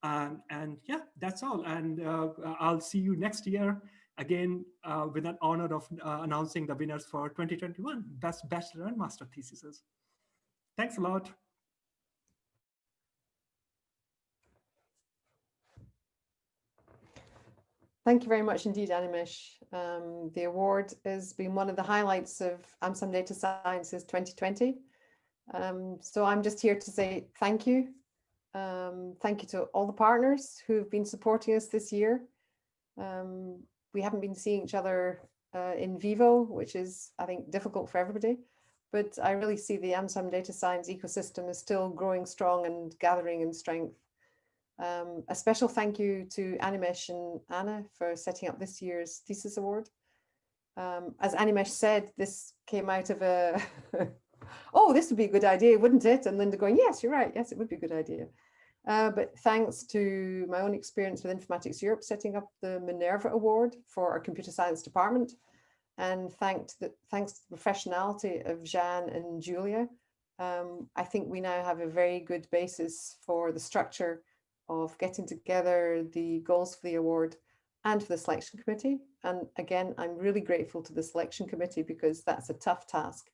And yeah, that's all. And I'll see you next year again with an honor of announcing the winners for 2021 Best Bachelor and Master Theses. Thanks a lot. Thank you very much indeed, Animesh. The award has been one of the highlights of Amsterdam Data Sciences 2020. So I'm just here to say thank you. Thank you to all the partners who've been supporting us this year. We haven't been seeing each other in vivo, which is, I think, difficult for everybody. But I really see the Amsterdam Data Science ecosystem is still growing strong and gathering in strength. A special thank you to Animesh and Anna for setting up this year's Thesis Award. As Animesh said, this came out of a, oh, this would be a good idea, wouldn't it? And Linda going, yes, you're right. Yes, it would be a good idea. But thanks to my own experience with Informatics Europe, setting up the Minerva Award for our computer science department. And thanks to the professionality of Jeanne and Julia, I think we now have a very good basis for the structure of getting together the goals for the award and for the selection committee. And again, I'm really grateful to the selection committee because that's a tough task.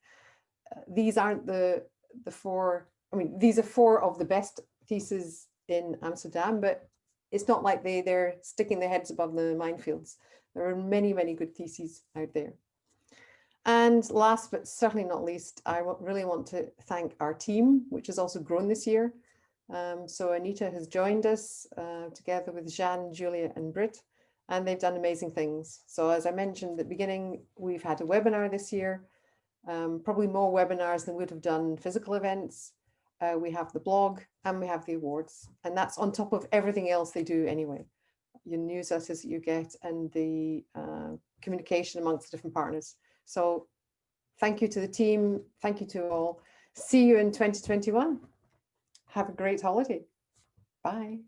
These aren't the four, I mean, these are four of the best theses in Amsterdam, but it's not like they're sticking their heads above the minefields. There are many, many good theses out there. And last, but certainly not least, I really want to thank our team, which has also grown this year. So Anita has joined us together with Jeanne, Julia and Britt, and they've done amazing things. So as I mentioned at the beginning, we've had a webinar this year, probably more webinars than we would have done physical events. We have the blog and we have the awards, and that's on top of everything else they do anyway. Your newsletters that you get and the communication amongst the different partners. So thank you to the team. Thank you to all. See you in 2021. Have a great holiday. Bye.